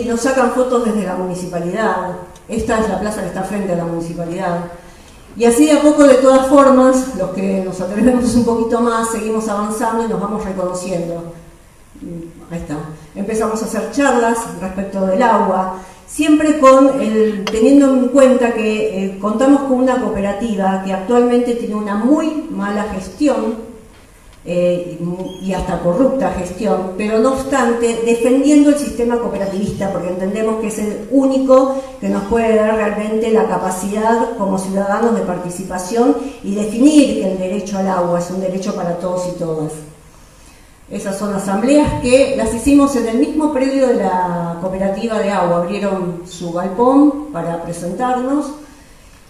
nos sacan fotos desde la municipalidad. Esta es la plaza que está frente a la municipalidad. Y así de a poco, de todas formas, los que nos atrevemos un poquito más, seguimos avanzando y nos vamos reconociendo. Ahí está. Empezamos a hacer charlas respecto del agua, siempre teniendo en cuenta que contamos con una cooperativa que actualmente tiene una muy mala gestión, y hasta corrupta gestión, pero no obstante defendiendo el sistema cooperativista, porque entendemos que es el único que nos puede dar realmente la capacidad como ciudadanos de participación y definir que el derecho al agua es un derecho para todos y todas. Esas son asambleas que las hicimos en el mismo predio de la cooperativa de agua. Abrieron su galpón para presentarnos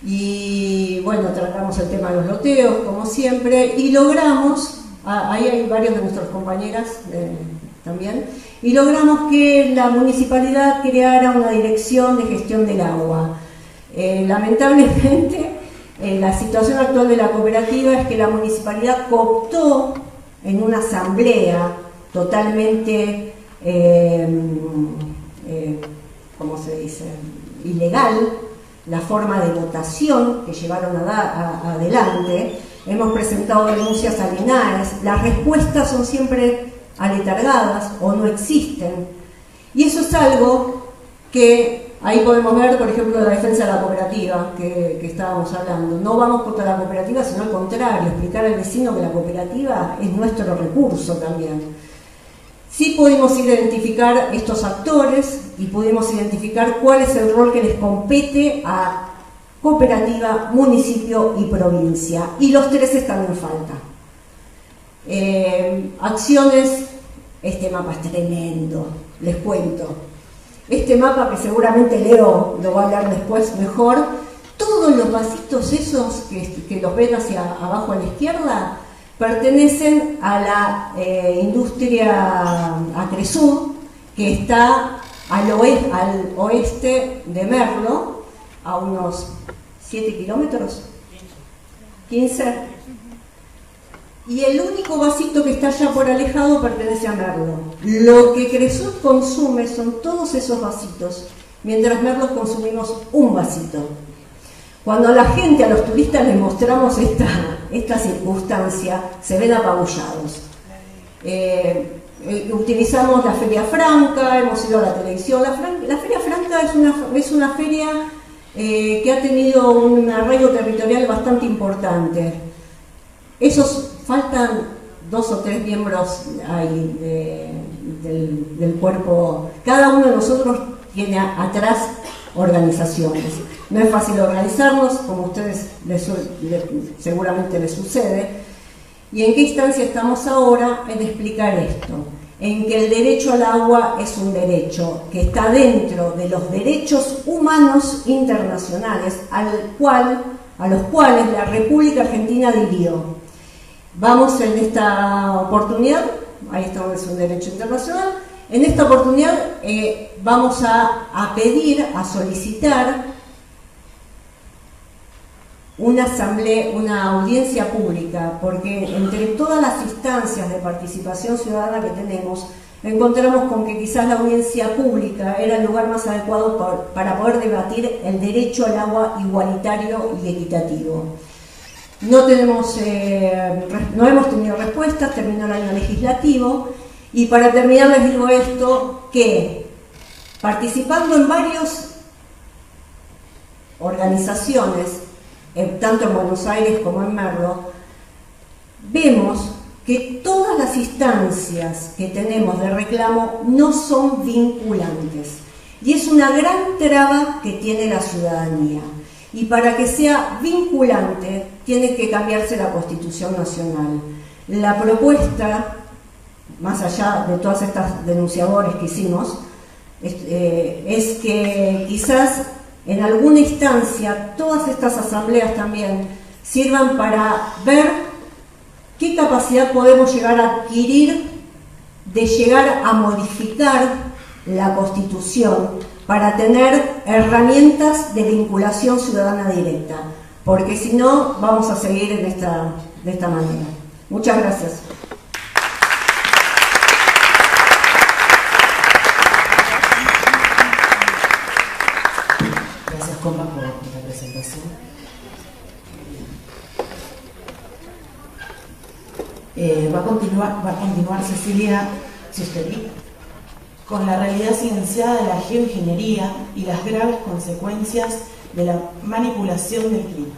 y bueno, tratamos el tema de los loteos como siempre y logramos, ahí hay varios de nuestras compañeras también, y logramos que la municipalidad creara una dirección de gestión del agua. Lamentablemente la situación actual de la cooperativa es que la municipalidad cooptó en una asamblea totalmente, ¿cómo se dice?, ilegal, la forma de votación que llevaron adelante. Hemos presentado denuncias a Linares, las respuestas son siempre aletargadas o no existen. Y eso es algo que ahí podemos ver, por ejemplo, la defensa de la cooperativa que estábamos hablando. No vamos contra la cooperativa, sino al contrario, explicar al vecino que la cooperativa es nuestro recurso también. Sí pudimos identificar estos actores y pudimos identificar cuál es el rol que les compete a cooperativa, municipio y provincia. Y los tres están en falta. Acciones, este mapa es tremendo, les cuento. Este mapa, que seguramente Leo lo va a hablar después mejor, todos los vasitos esos que los ven hacia abajo a la izquierda pertenecen a la industria Acresur, que está al oeste de Merlo, a unos 7 kilómetros, 15. Y el único vasito que está allá por alejado pertenece a Merlo. Lo que Cresur consume son todos esos vasitos, mientras Merlo consumimos un vasito. Cuando a la gente, a los turistas les mostramos esta circunstancia, se ven apabullados. Utilizamos la Feria Franca, hemos ido a la televisión. La Feria Franca es una feria que ha tenido un arraigo territorial bastante importante. Faltan 2 o 3 miembros ahí del cuerpo. Cada uno de nosotros tiene atrás organizaciones. No es fácil organizarnos, como a ustedes seguramente les sucede. ¿Y en qué instancia estamos ahora en explicar esto? En que el derecho al agua es un derecho que está dentro de los derechos humanos internacionales a los cuales la República Argentina adhirió. Vamos en esta oportunidad, ahí estamos, es un derecho internacional, En esta oportunidad vamos a pedir, a solicitar una asamblea, una audiencia pública, porque entre todas las instancias de participación ciudadana que tenemos, encontramos con que quizás la audiencia pública era el lugar más adecuado para poder debatir el derecho al agua igualitario y equitativo. No hemos tenido respuestas, terminó el año legislativo, y para terminar les digo esto, que participando en varias organizaciones, tanto en Buenos Aires como en Merlo, vemos que todas las instancias que tenemos de reclamo no son vinculantes, y es una gran traba que tiene la ciudadanía. Y para que sea vinculante, tiene que cambiarse la Constitución Nacional. La propuesta, más allá de todas estas denunciadores que hicimos, es que quizás en alguna instancia todas estas asambleas también sirvan para ver qué capacidad podemos llegar a adquirir de llegar a modificar la Constitución para tener herramientas de vinculación ciudadana directa, porque si no vamos a seguir de esta manera. Muchas gracias. Gracias, compa, por la presentación. Va a continuar Cecilia Ciusteri con la realidad silenciada de la geoingeniería y las graves consecuencias de la manipulación del clima.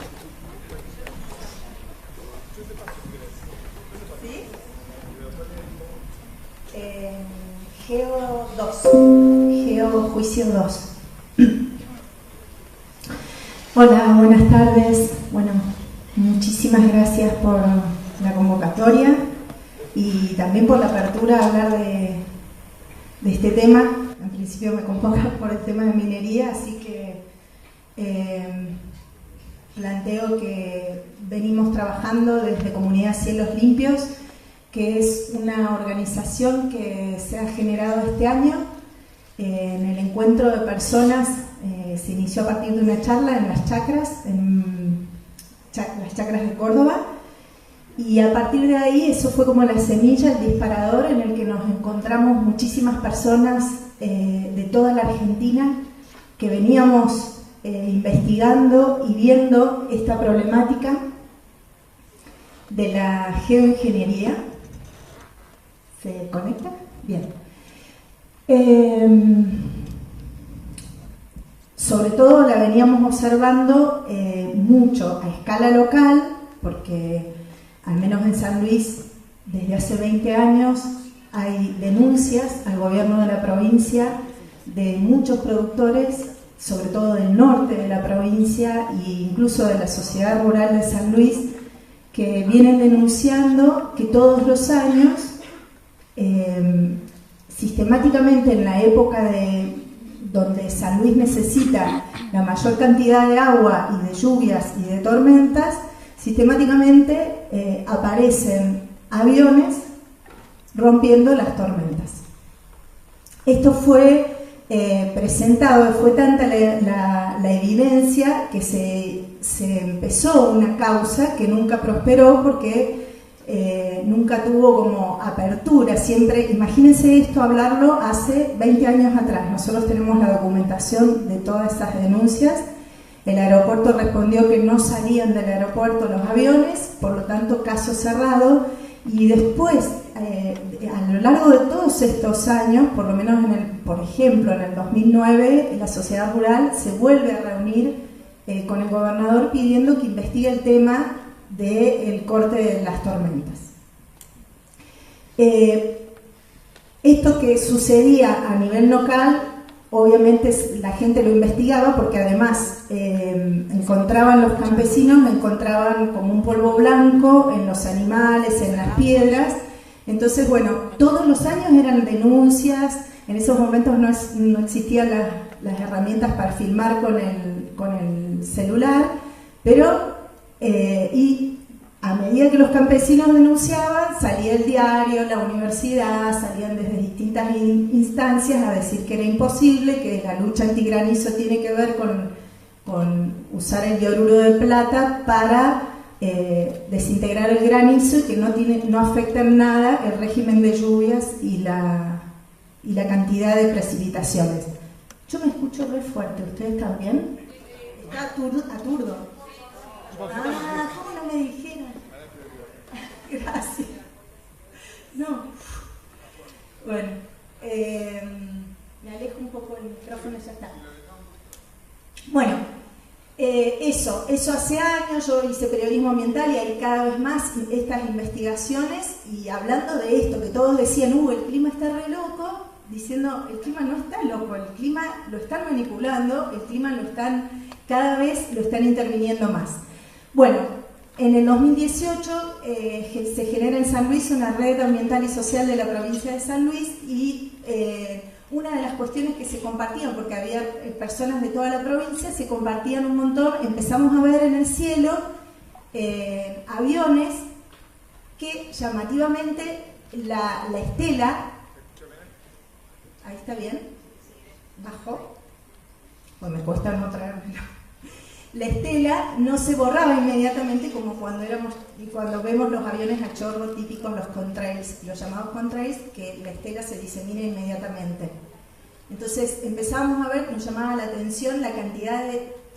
Geojuicio 2. Hola, buenas tardes. Bueno, muchísimas gracias por la convocatoria y también por la apertura a hablar de este tema. En principio me convocan por el tema de minería, así que planteo que venimos trabajando desde Comunidad Cielos Limpios, que es una organización que se ha generado este año en el encuentro de personas. Se inició a partir de una charla en las chacras, las chacras de Córdoba, y a partir de ahí eso fue como la semilla, el disparador en el que nos encontramos muchísimas personas de toda la Argentina que veníamos investigando y viendo esta problemática de la geoingeniería. ¿Se conecta? Bien. Sobre todo la veníamos observando mucho a escala local, porque al menos en San Luis desde hace 20 años hay denuncias al gobierno de la provincia de muchos productores, sobre todo del norte de la provincia e incluso de la Sociedad Rural de San Luis, que vienen denunciando que todos los años, sistemáticamente en la época donde San Luis necesita la mayor cantidad de agua y de lluvias y de tormentas, sistemáticamente aparecen aviones rompiendo las tormentas. Esto fue presentado, fue tanta la evidencia que se empezó una causa que nunca prosperó porque nunca tuvo como apertura. Siempre, imagínense esto, hablarlo hace 20 años atrás. Nosotros tenemos la documentación de todas esas denuncias. El aeropuerto respondió que no salían del aeropuerto los aviones, por lo tanto caso cerrado. Y después, a lo largo de todos estos años, por lo menos por ejemplo en el 2009, la Sociedad Rural se vuelve a reunir con el gobernador pidiendo que investigue el tema del corte de las tormentas. Esto que sucedía a nivel local, obviamente la gente lo investigaba porque además encontraban los campesinos, encontraban como un polvo blanco en los animales, en las piedras. Entonces, bueno, todos los años eran denuncias. En esos momentos no existían las herramientas para filmar con el celular, pero y a medida que los campesinos denunciaban, salía el diario, la universidad, salían desde distintas instancias a decir que era imposible, que la lucha antigranizo tiene que ver con usar el dioruro de plata para desintegrar el granizo y que no afecta en nada el régimen de lluvias y la cantidad de precipitaciones. Yo me escucho re fuerte, ¿ustedes también? Está aturdo. Ah, ¿cómo no me dijeron? Gracias. No. Bueno, me alejo un poco del micrófono y ya está. Bueno, eso hace años yo hice periodismo ambiental y hay cada vez más estas investigaciones, y hablando de esto, que todos decían, el clima está re loco, diciendo, el clima no está loco, el clima lo están manipulando, el clima cada vez lo están interviniendo más. Bueno, en el 2018 se genera en San Luis una red ambiental y social de la provincia de San Luis, y una de las cuestiones que se compartían, porque había personas de toda la provincia, se compartían un montón, empezamos a ver en el cielo aviones que llamativamente la estela, ahí está bien, bajó, pues me cuesta no traérmelo. La estela no se borraba inmediatamente como cuando vemos los aviones a chorro típicos, los contrails, los llamados contrails, que la estela se disemina inmediatamente. Entonces empezamos a ver, nos llamaba la atención la cantidad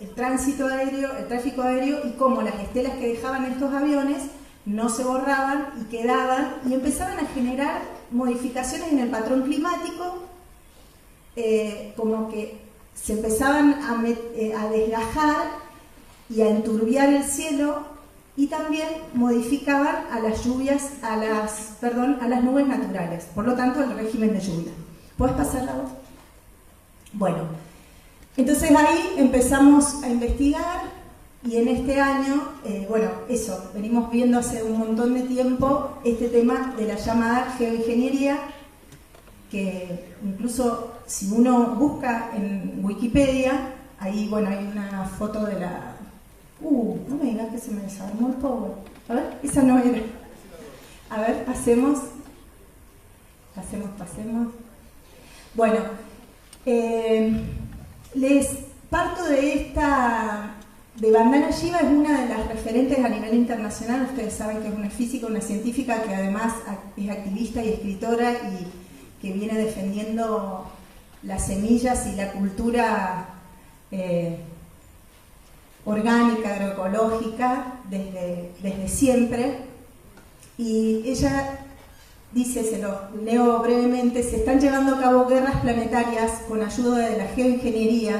el tránsito aéreo, el tráfico aéreo, y cómo las estelas que dejaban estos aviones no se borraban y quedaban, y empezaban a generar modificaciones en el patrón climático, como que se empezaban a desgajar y a enturbiar el cielo, y también modificaban a las lluvias, a las nubes naturales, por lo tanto el régimen de lluvia. ¿Puedes pasar la voz? Bueno, entonces ahí empezamos a investigar, y en este año, venimos viendo hace un montón de tiempo este tema de la llamada geoingeniería, que incluso si uno busca en Wikipedia, ahí hay una foto de la... no me digas que se me desarmó el power. A ver, esa no era. A ver, pasemos. Bueno, les parto de Vandana Shiva, es una de las referentes a nivel internacional. Ustedes saben que es una física, una científica que además es activista y escritora, y que viene defendiendo las semillas y la cultura orgánica, agroecológica, desde siempre. Y ella dice, se lo leo brevemente: se están llevando a cabo guerras planetarias con ayuda de la geoingeniería,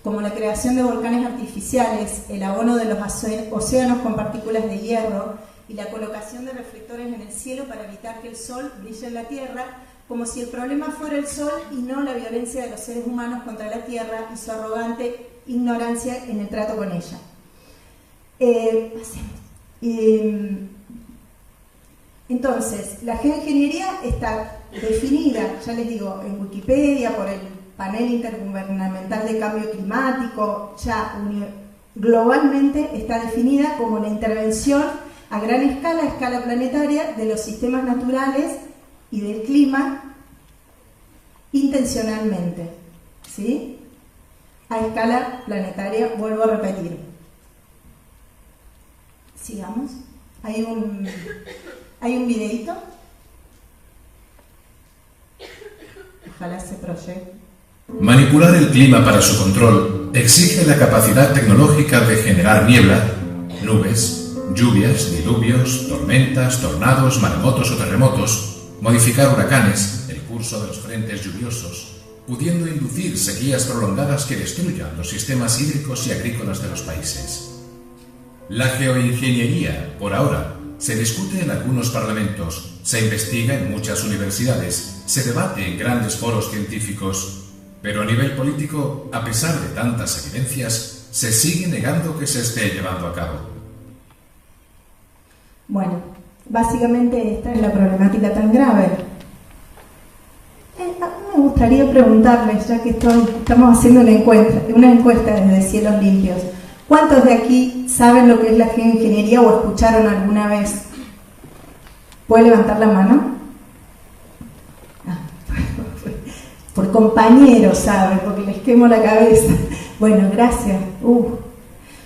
como la creación de volcanes artificiales, el abono de los océanos con partículas de hierro y la colocación de reflectores en el cielo para evitar que el sol brille en la Tierra, como si el problema fuera el sol y no la violencia de los seres humanos contra la Tierra y su arrogante ignorancia en el trato con ella. Entonces, la geoingeniería está definida, ya les digo, en Wikipedia por el Panel Intergubernamental de Cambio Climático, globalmente está definida como la intervención a gran escala, a escala planetaria, de los sistemas naturales y del clima intencionalmente, ¿sí? A escala planetaria, vuelvo a repetir. Sigamos. Hay un videíto. Ojalá se proyecte. Manipular el clima para su control exige la capacidad tecnológica de generar niebla, nubes, lluvias, diluvios, tormentas, tornados, maremotos o terremotos, modificar huracanes, el curso de los frentes lluviosos, pudiendo inducir sequías prolongadas que destruyan los sistemas hídricos y agrícolas de los países. La geoingeniería, por ahora, se discute en algunos parlamentos, se investiga en muchas universidades, se debate en grandes foros científicos, pero a nivel político, a pesar de tantas evidencias, se sigue negando que se esté llevando a cabo. Bueno, básicamente esta es la problemática tan grave. A mí me gustaría preguntarles, ya que estamos haciendo una encuesta desde Cielos Limpios, ¿Cuántos de aquí saben lo que es la geoingeniería o escucharon alguna vez? ¿Puede levantar la mano? Por compañeros, ¿saben? Porque les quemo la cabeza. Bueno, gracias.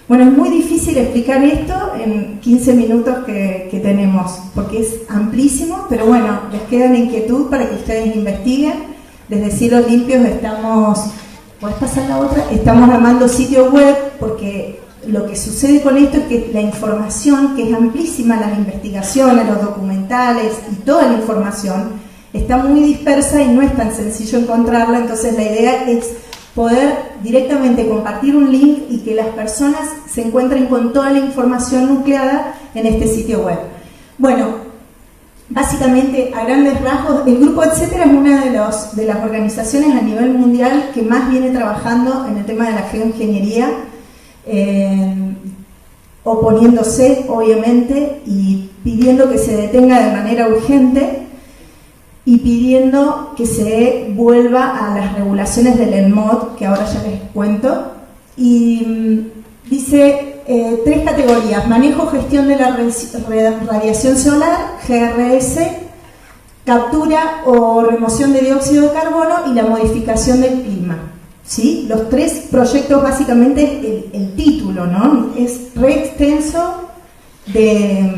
Bueno, es muy difícil explicar esto en 15 minutos que tenemos, porque es amplísimo, pero bueno, les queda la inquietud para que ustedes investiguen. Desde Cielos Limpios estamos... ¿Puedes pasar la otra? Estamos armando sitio web porque lo que sucede con esto es que la información, que es amplísima, las investigaciones, los documentales y toda la información, está muy dispersa y no es tan sencillo encontrarla. Entonces la idea es poder directamente compartir un link y que las personas se encuentren con toda la información nucleada en este sitio web. Bueno, básicamente, a grandes rasgos, el grupo Etcétera es una de las organizaciones a nivel mundial que más viene trabajando en el tema de la geoingeniería, oponiéndose, obviamente, y pidiendo que se detenga de manera urgente y pidiendo que se vuelva a las regulaciones del ENMOD, que ahora ya les cuento. Y dice... 3 categorías: manejo, gestión de la radiación solar, GRS, captura o remoción de dióxido de carbono y la modificación del clima. ¿Sí? Los 3 proyectos, básicamente el título, ¿no? Es re extenso de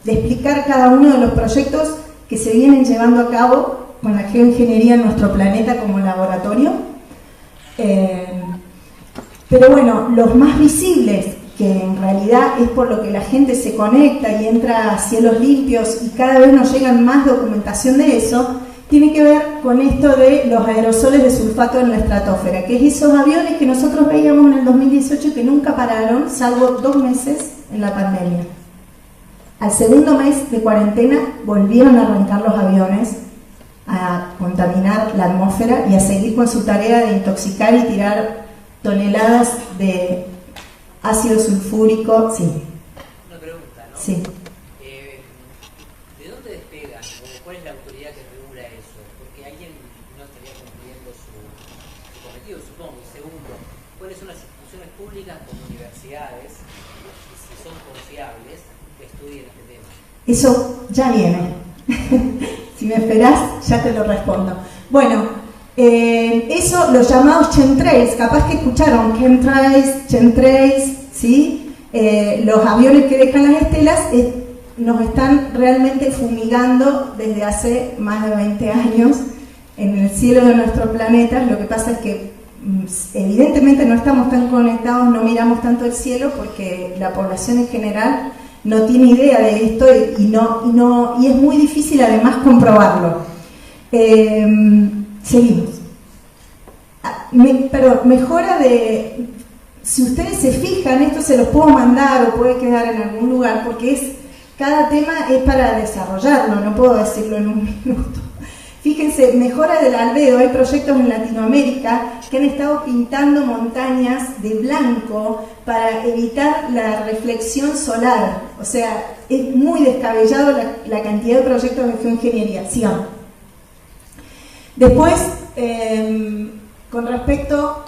explicar cada uno de los proyectos que se vienen llevando a cabo con la geoingeniería en nuestro planeta como laboratorio. Pero bueno, los más visibles, que en realidad es por lo que la gente se conecta y entra a Cielos Limpios y cada vez nos llegan más documentación de eso, tiene que ver con esto de los aerosoles de sulfato en la estratosfera, que es esos aviones que nosotros veíamos en el 2018 y que nunca pararon, salvo 2 meses en la pandemia. Al segundo mes de cuarentena volvieron a arrancar los aviones, a contaminar la atmósfera y a seguir con su tarea de intoxicar y tirar toneladas de ácido sulfúrico. Sí. Una pregunta, ¿no? Sí. ¿De dónde despega? ¿Cuál es la autoridad que regula eso? Porque alguien no estaría cumpliendo su cometido, supongo. Y segundo, ¿cuáles son las instituciones públicas como universidades, y si son confiables, que estudien este tema? Eso ya viene. Si me esperás, ya te lo respondo. Bueno, eso, los llamados chemtrails, capaz que escucharon chemtrails, ¿sí? Los aviones que dejan las estelas nos están realmente fumigando desde hace más de 20 años en el cielo de nuestro planeta. Lo que pasa es que evidentemente no estamos tan conectados, no miramos tanto el cielo porque la población en general no tiene idea de esto y es muy difícil además comprobarlo. Seguimos. Mejora de... Si ustedes se fijan, esto se los puedo mandar o puede quedar en algún lugar, porque cada tema es para desarrollarlo, no puedo decirlo en un minuto. Fíjense, mejora del albedo. Hay proyectos en Latinoamérica que han estado pintando montañas de blanco para evitar la reflexión solar. O sea, es muy descabellado la cantidad de proyectos de geoingeniería. Sigamos. Después, con respecto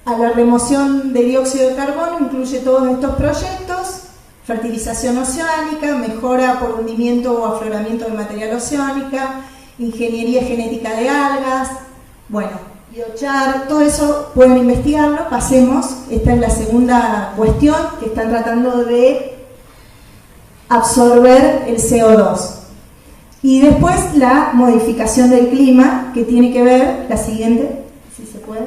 a la remoción de dióxido de carbono, incluye todos estos proyectos: fertilización oceánica, mejora por hundimiento o afloramiento de material oceánica, ingeniería genética de algas, bueno, biochar, todo eso pueden investigarlo. Pasemos, esta es la segunda cuestión, que están tratando de absorber el CO2. Y después la modificación del clima, que tiene que ver, la siguiente, si se puede,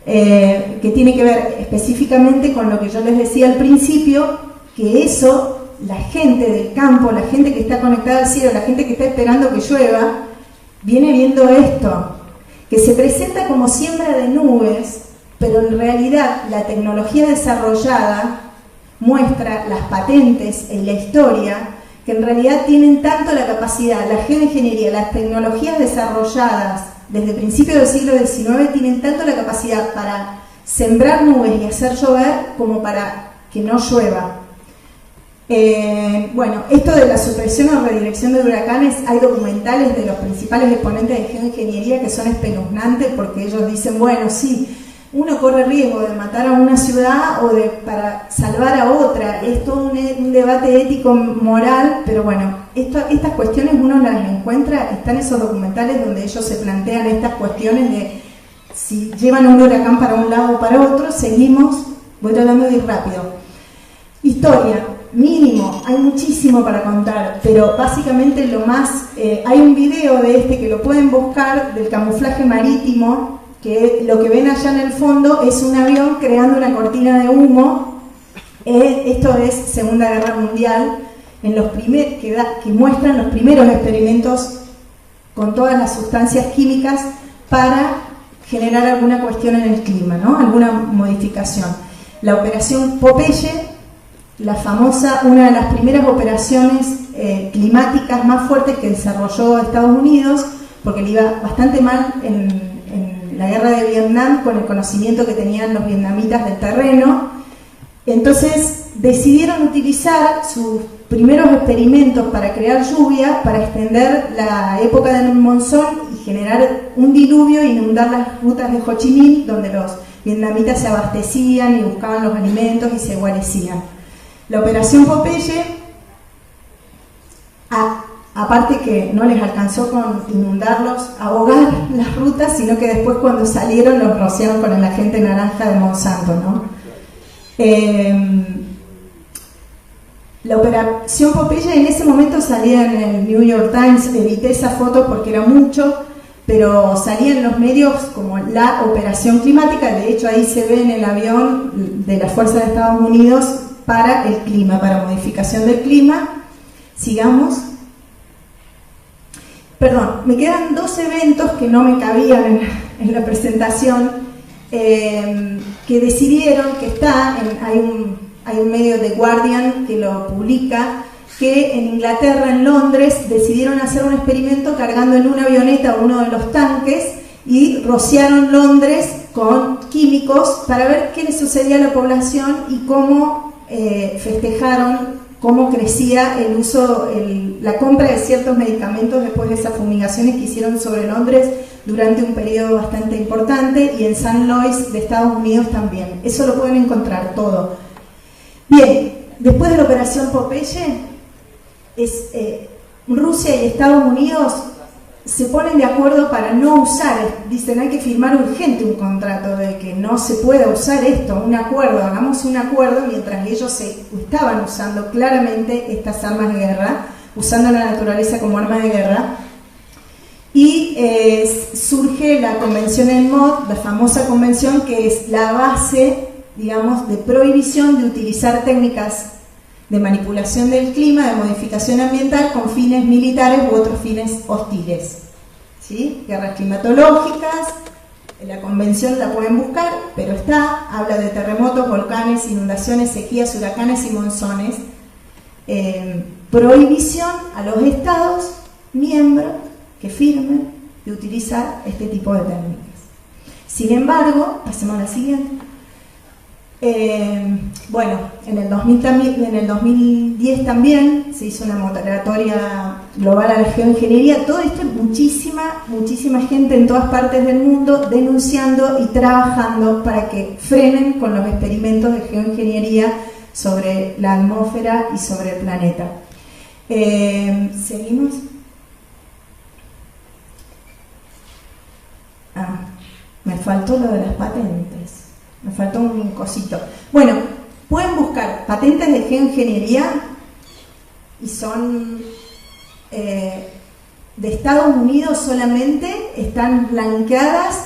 que tiene que ver específicamente con lo que yo les decía al principio, que eso, la gente del campo, la gente que está conectada al cielo, la gente que está esperando que llueva, viene viendo esto, que se presenta como siembra de nubes, pero en realidad la tecnología desarrollada muestra las patentes en la historia, que en realidad tienen tanto la capacidad, la geoingeniería, las tecnologías desarrolladas desde principios del siglo XIX tienen tanto la capacidad para sembrar nubes y hacer llover como para que no llueva. Bueno, esto de la supresión o redirección de huracanes, hay documentales de los principales exponentes de geoingeniería que son espeluznantes, porque ellos dicen, bueno, sí, uno corre riesgo de matar a una ciudad o para salvar a otra. Es todo un debate ético, moral, pero bueno, estas cuestiones uno las encuentra, están esos documentales donde ellos se plantean estas cuestiones de si llevan un huracán para un lado o para otro. Seguimos, voy tratando de ir rápido. Historia, mínimo, hay muchísimo para contar, pero básicamente lo más, hay un video de que lo pueden buscar, del camuflaje marítimo, que lo que ven allá en el fondo es un avión creando una cortina de humo. Esto es Segunda Guerra Mundial, que muestran los primeros experimentos con todas las sustancias químicas para generar alguna cuestión en el clima, ¿no? Alguna modificación. La operación Popeye, la famosa, una de las primeras operaciones climáticas más fuertes que desarrolló Estados Unidos, porque le iba bastante mal en la guerra de Vietnam con el conocimiento que tenían los vietnamitas del terreno. Entonces decidieron utilizar sus primeros experimentos para crear lluvia, para extender la época del monzón y generar un diluvio e inundar las rutas de Ho Chi Minh, donde los vietnamitas se abastecían y buscaban los alimentos y se guarecían. La operación Popeye, aparte que no les alcanzó con inundarlos, ahogar las rutas, sino que después cuando salieron los rociaron con el agente naranja de Monsanto, ¿no? La operación Popeye en ese momento salía en el New York Times, edité esa foto porque era mucho, pero salía en los medios como la operación climática. De hecho ahí se ve en el avión de las fuerzas de Estados Unidos para el clima, para modificación del clima. Sigamos. Perdón, me quedan dos eventos que no me cabían en la presentación, que decidieron, que hay un medio de Guardian que lo publica, que en Inglaterra, en Londres, decidieron hacer un experimento cargando en una avioneta uno de los tanques y rociaron Londres con químicos para ver qué le sucedía a la población y cómo festejaron cómo crecía el uso, la compra de ciertos medicamentos después de esas fumigaciones que hicieron sobre Londres durante un periodo bastante importante, y en St. Louis de Estados Unidos también. Eso lo pueden encontrar todo. Bien, después de la operación Popeye, Rusia y Estados Unidos se ponen de acuerdo para no usar, dicen hay que firmar urgente un contrato de que no se pueda usar esto, un acuerdo, hagamos un acuerdo, mientras ellos estaban usando claramente estas armas de guerra, usando la naturaleza como arma de guerra, y surge la Convención ENMOD, la famosa convención que es la base, digamos, de prohibición de utilizar técnicas de manipulación del clima, de modificación ambiental con fines militares u otros fines hostiles. ¿Sí? Guerras climatológicas, la convención la pueden buscar, pero habla de terremotos, volcanes, inundaciones, sequías, huracanes y monzones. Prohibición a los estados miembros que firmen de utilizar este tipo de técnicas. Sin embargo, pasemos a la siguiente. Bueno, en el 2010 también se hizo una moratoria global a la geoingeniería. Todo esto, muchísima gente en todas partes del mundo denunciando y trabajando para que frenen con los experimentos de geoingeniería sobre la atmósfera y sobre el planeta. Seguimos. Me faltó lo de las patentes. Me faltó un cosito. Bueno, pueden buscar patentes de geoingeniería y son de Estados Unidos solamente, están blanqueadas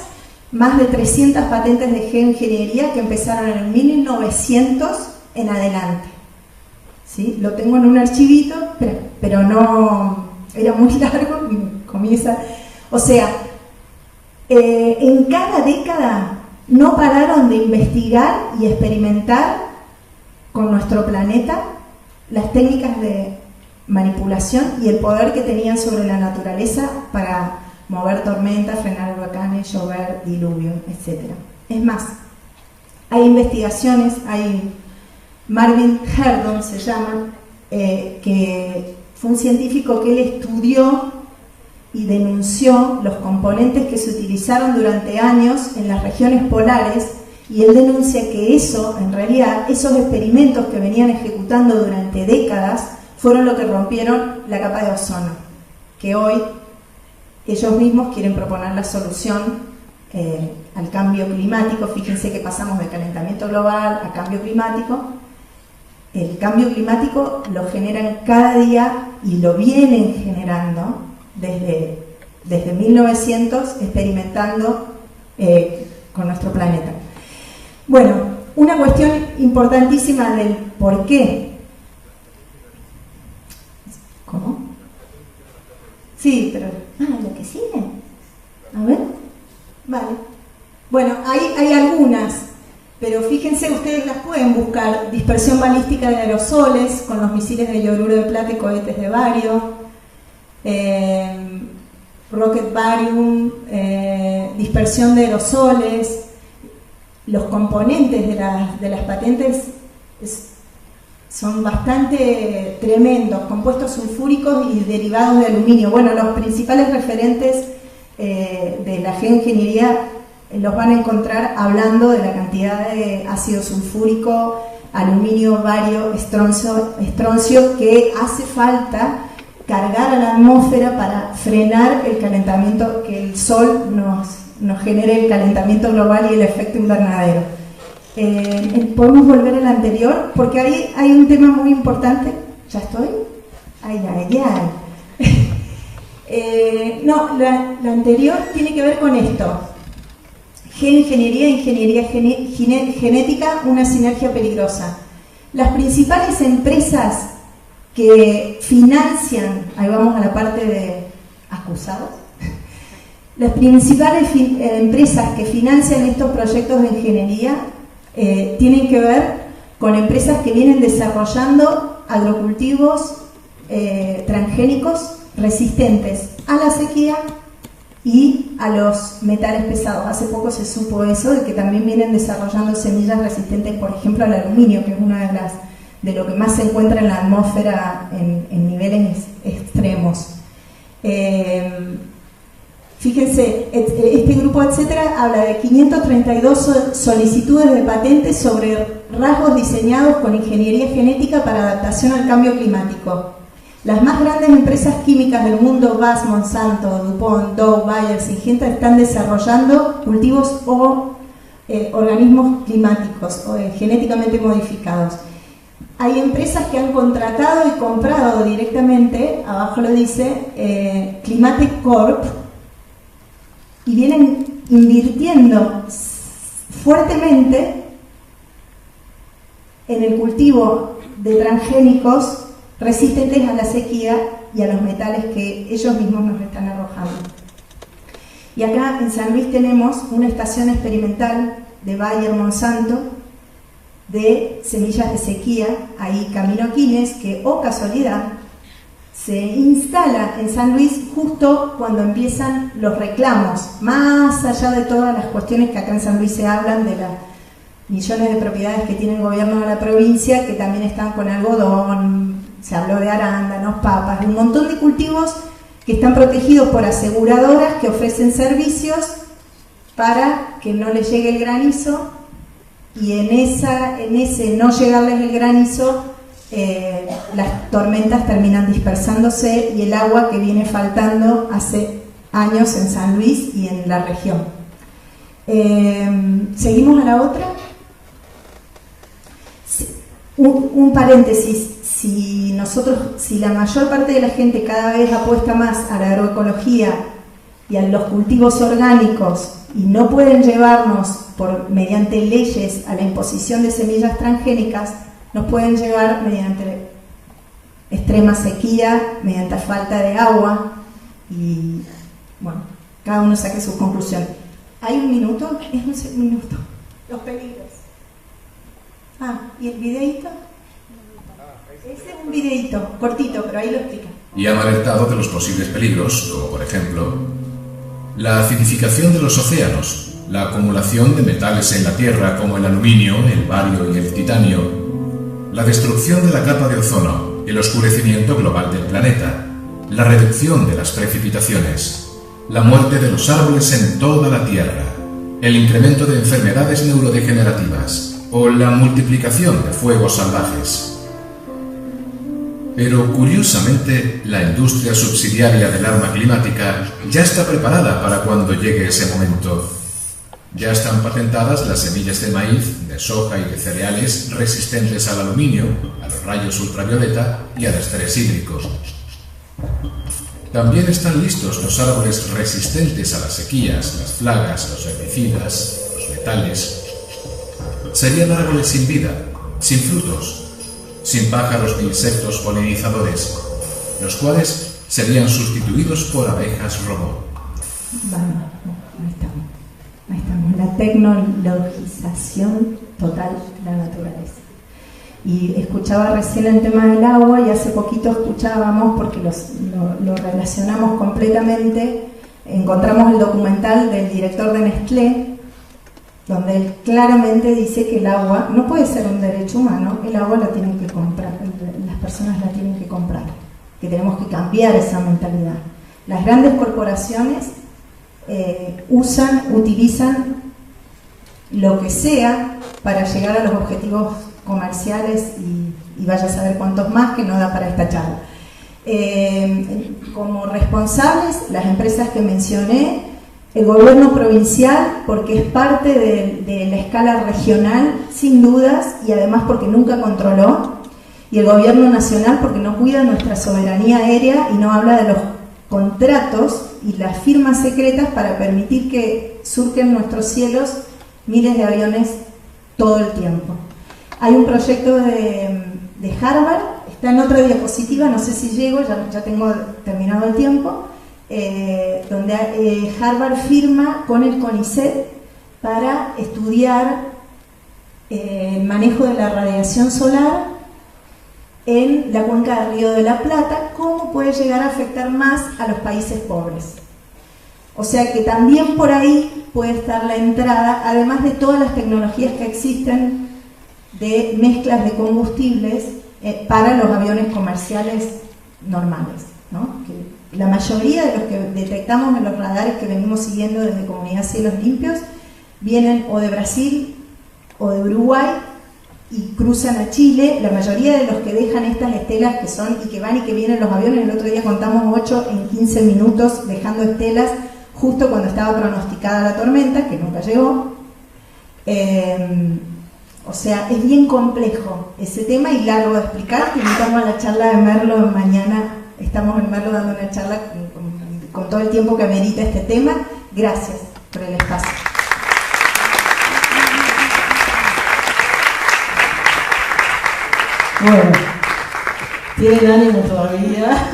más de 300 patentes de geoingeniería que empezaron en el 1900 en adelante. ¿Sí? Lo tengo en un archivito, pero no, era muy largo, comienza, o sea, en cada década no pararon de investigar y experimentar con nuestro planeta las técnicas de manipulación y el poder que tenían sobre la naturaleza para mover tormentas, frenar huracanes, llover, diluvio, etc. Es más, hay investigaciones, hay Marvin Herdon se llama, que fue un científico que él estudió y denunció los componentes que se utilizaron durante años en las regiones polares, y él denuncia que eso, en realidad, esos experimentos que venían ejecutando durante décadas fueron lo que rompieron la capa de ozono, que hoy ellos mismos quieren proponer la solución al cambio climático. Fíjense que pasamos de calentamiento global a cambio climático. El cambio climático lo generan cada día y lo vienen generando desde 1900, experimentando con nuestro planeta. Bueno, una cuestión importantísima del por qué. ¿Cómo? Sí, pero... lo que sigue. A ver. Vale. Bueno, hay algunas, pero fíjense, ustedes las pueden buscar. Dispersión balística de aerosoles con los misiles de yoduro de plata y cohetes de bario. Rocket barium, dispersión de aerosoles. Los componentes de las patentes son bastante tremendos, compuestos sulfúricos y derivados de aluminio. Bueno, los principales referentes de la geoingeniería los van a encontrar hablando de la cantidad de ácido sulfúrico, aluminio, bario, estroncio que hace falta cargar a la atmósfera para frenar el calentamiento, que el sol nos genere el calentamiento global y el efecto invernadero. Podemos volver al anterior, porque ahí hay un tema muy importante. ¿Ya estoy? Ay. No, la anterior tiene que ver con esto. Geoingeniería, ingeniería genética, una sinergia peligrosa. Las principales empresas que financian, ahí vamos a la parte de acusados, las principales empresas que financian estos proyectos de ingeniería tienen que ver con empresas que vienen desarrollando agrocultivos transgénicos resistentes a la sequía y a los metales pesados. Hace poco se supo eso, de que también vienen desarrollando semillas resistentes, por ejemplo, al aluminio, que es una de lo que más se encuentra en la atmósfera en niveles extremos. Fíjense, este grupo, etcétera, habla de 532 solicitudes de patentes sobre rasgos diseñados con ingeniería genética para adaptación al cambio climático. Las más grandes empresas químicas del mundo, Bayer, Monsanto, DuPont, Dow, Bayer, Syngenta, están desarrollando cultivos o organismos climáticos o genéticamente modificados. Hay empresas que han contratado y comprado directamente, abajo lo dice, Climatic Corp, y vienen invirtiendo fuertemente en el cultivo de transgénicos resistentes a la sequía y a los metales que ellos mismos nos están arrojando. Y acá en San Luis tenemos una estación experimental de Bayer Monsanto de semillas de sequía, ahí Camino Quines, que, oh casualidad, se instala en San Luis justo cuando empiezan los reclamos, más allá de todas las cuestiones que acá en San Luis se hablan de las millones de propiedades que tiene el gobierno de la provincia, que también están con algodón, se habló de arándanos, papas, de un montón de cultivos que están protegidos por aseguradoras que ofrecen servicios para que no les llegue el granizo, y en ese no llegarles el granizo, las tormentas terminan dispersándose y el agua que viene faltando hace años en San Luis y en la región. ¿Seguimos a la otra? Un paréntesis. Si la mayor parte de la gente cada vez apuesta más a la agroecología y a los cultivos orgánicos y no pueden llevarnos mediante leyes a la imposición de semillas transgénicas, nos pueden llevar mediante extrema sequía, mediante falta de agua, y bueno, cada uno saque sus conclusiones. ¿Hay un minuto? Es un minuto. Los peligros. ¿Y el videíto? Ese es un videíto, cortito, pero ahí lo explica. Y han alertado de los posibles peligros, como por ejemplo la acidificación de los océanos, la acumulación de metales en la Tierra como el aluminio, el bario y el titanio, la destrucción de la capa de ozono, el oscurecimiento global del planeta, la reducción de las precipitaciones, la muerte de los árboles en toda la Tierra, el incremento de enfermedades neurodegenerativas o la multiplicación de fuegos salvajes. Pero curiosamente, la industria subsidiaria del arma climática ya está preparada para cuando llegue ese momento. Ya están patentadas las semillas de maíz, de soja y de cereales resistentes al aluminio, a los rayos ultravioleta y al estrés hídrico. También están listos los árboles resistentes a las sequías, las plagas, los herbicidas, los metales. Serían árboles sin vida, sin frutos, sin pájaros ni insectos polinizadores, los cuales serían sustituidos por abejas robot. Vamos, ahí estamos. Ahí estamos. La tecnologización total de la naturaleza. Y escuchaba recién el tema del agua y hace poquito escuchábamos, porque lo relacionamos completamente, encontramos el documental del director de Nestlé, donde él claramente dice que el agua no puede ser un derecho humano, el agua la tienen que comprar, las personas la tienen que comprar, que tenemos que cambiar esa mentalidad. Las grandes corporaciones utilizan lo que sea para llegar a los objetivos comerciales y vaya a saber cuántos más, que no da para esta charla. Como responsables, las empresas que mencioné, el gobierno provincial, porque es parte de la escala regional, sin dudas, y además porque nunca controló, y el gobierno nacional porque no cuida nuestra soberanía aérea y no habla de los contratos y las firmas secretas para permitir que surquen nuestros cielos miles de aviones todo el tiempo. Hay un proyecto de Harvard, está en otra diapositiva, no sé si llego, ya tengo terminado el tiempo, donde Harvard firma con el CONICET para estudiar el manejo de la radiación solar en la cuenca del Río de la Plata, cómo puede llegar a afectar más a los países pobres. O sea que también por ahí puede estar la entrada, además de todas las tecnologías que existen de mezclas de combustibles para los aviones comerciales normales, ¿no? Que la mayoría de los que detectamos en los radares que venimos siguiendo desde Comunidad Cielos Limpios vienen o de Brasil o de Uruguay y cruzan a Chile. La mayoría de los que dejan estas estelas que son y que van y que vienen los aviones, el otro día contamos 8 en 15 minutos dejando estelas justo cuando estaba pronosticada la tormenta, que nunca llegó. O sea, es bien complejo ese tema y largo de explicar. Te invitamos a la charla de Merlo mañana. Estamos en Merlo dando una charla con todo el tiempo que amerita este tema. Gracias por el espacio. Bueno, ¿tienen ánimo todavía?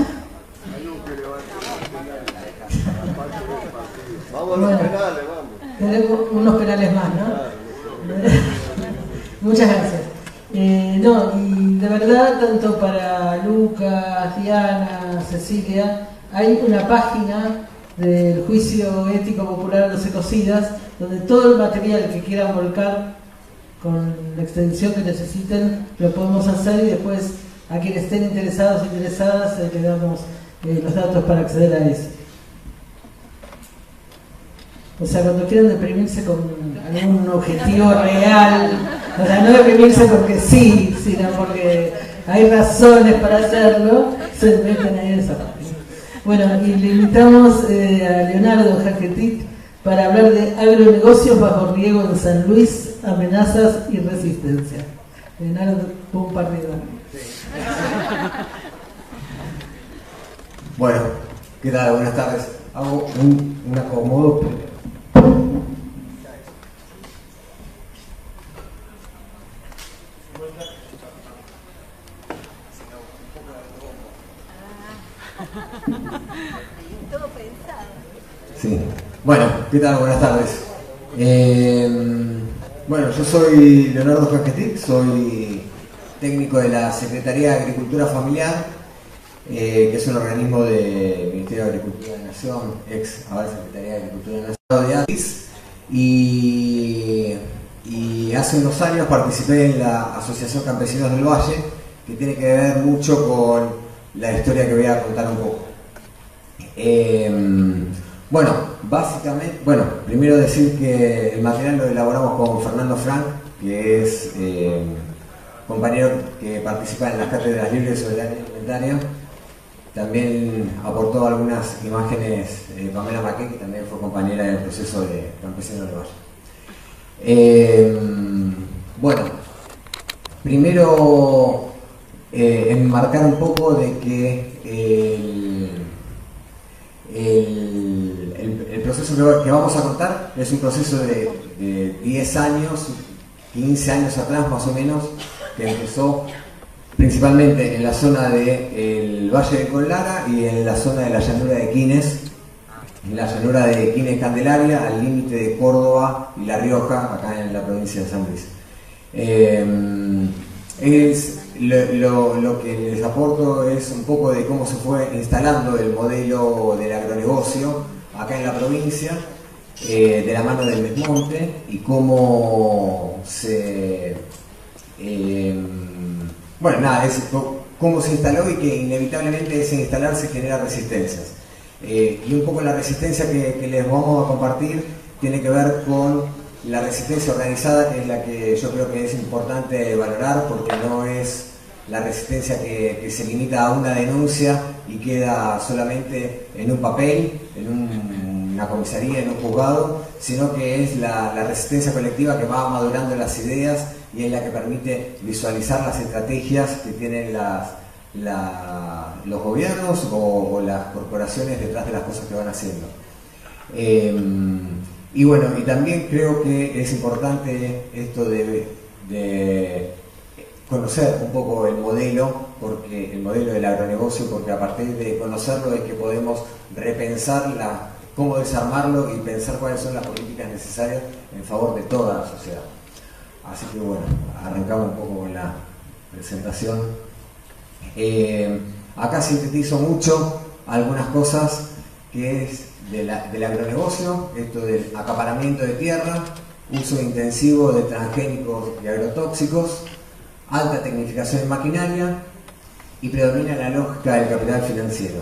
Vamos a los penales, vamos. Tenemos unos penales más, ¿no? Muchas gracias. No, y de verdad, tanto para Lucas, Diana, Cecilia, hay una página del Juicio Ético Popular de los Ecocidas, donde todo el material que quieran volcar con la extensión que necesiten, lo podemos hacer, y después a quienes estén interesados e interesadas le damos los datos para acceder a eso. O sea, cuando quieran deprimirse con algún objetivo real, o sea, no deprimirse porque sí, sino porque hay razones para hacerlo, se meten ahí en esa página. Bueno, y le invitamos a Leonardo Jaquetit para hablar de agronegocios bajo riego en San Luis, amenazas y resistencia. Leonardo, un par de Bueno, ¿qué tal? Buenas tardes. Hago un acomodo. Todo pensado. Sí. Bueno, ¿qué tal? Buenas tardes. Bueno, yo soy Leonardo Jaquetit, soy técnico de la Secretaría de Agricultura Familiar, que es un organismo del Ministerio de Agricultura de la Nación, ahora Secretaría de Agricultura de la Nación de Addis, y hace unos años participé en la Asociación Campesinos del Valle, que tiene que ver mucho con la historia que voy a contar un poco. Bueno, básicamente, primero decir que el material lo elaboramos con Fernando Frank, que es compañero que participa en las cátedras libres de soberanía alimentaria. También aportó algunas imágenes Pamela Maquet, que también fue compañera del proceso de Campesinos del Valle. Bueno, primero enmarcar un poco de que el proceso que vamos a contar es un proceso de 10 años, 15 años atrás más o menos, que empezó principalmente en la zona del Valle de Collara y en la zona de la llanura de Quines, en la llanura de Quines Candelaria, al límite de Córdoba y La Rioja, acá en la provincia de San Luis. Lo que les aporto es un poco de cómo se fue instalando el modelo del agronegocio acá en la provincia, de la mano del desmonte, y cómo se... cómo se instaló y que inevitablemente ese instalarse genera resistencias. Y un poco la resistencia que les vamos a compartir tiene que ver con la resistencia organizada, que es la que yo creo que es importante valorar, porque no es la resistencia que se limita a una denuncia y queda solamente en un papel, en una comisaría, en un juzgado, sino que es la resistencia colectiva que va madurando las ideas y es la que permite visualizar las estrategias que tienen los gobiernos o las corporaciones detrás de las cosas que van haciendo. Y bueno, y también creo que es importante esto de conocer un poco el modelo del agronegocio, porque a partir de conocerlo es que podemos repensar cómo desarmarlo y pensar cuáles son las políticas necesarias en favor de toda la sociedad. Así que bueno, arrancamos un poco con la presentación. Acá sintetizo mucho algunas cosas que es del agronegocio, esto del acaparamiento de tierra, uso intensivo de transgénicos y agrotóxicos, alta tecnificación en maquinaria y predomina la lógica del capital financiero.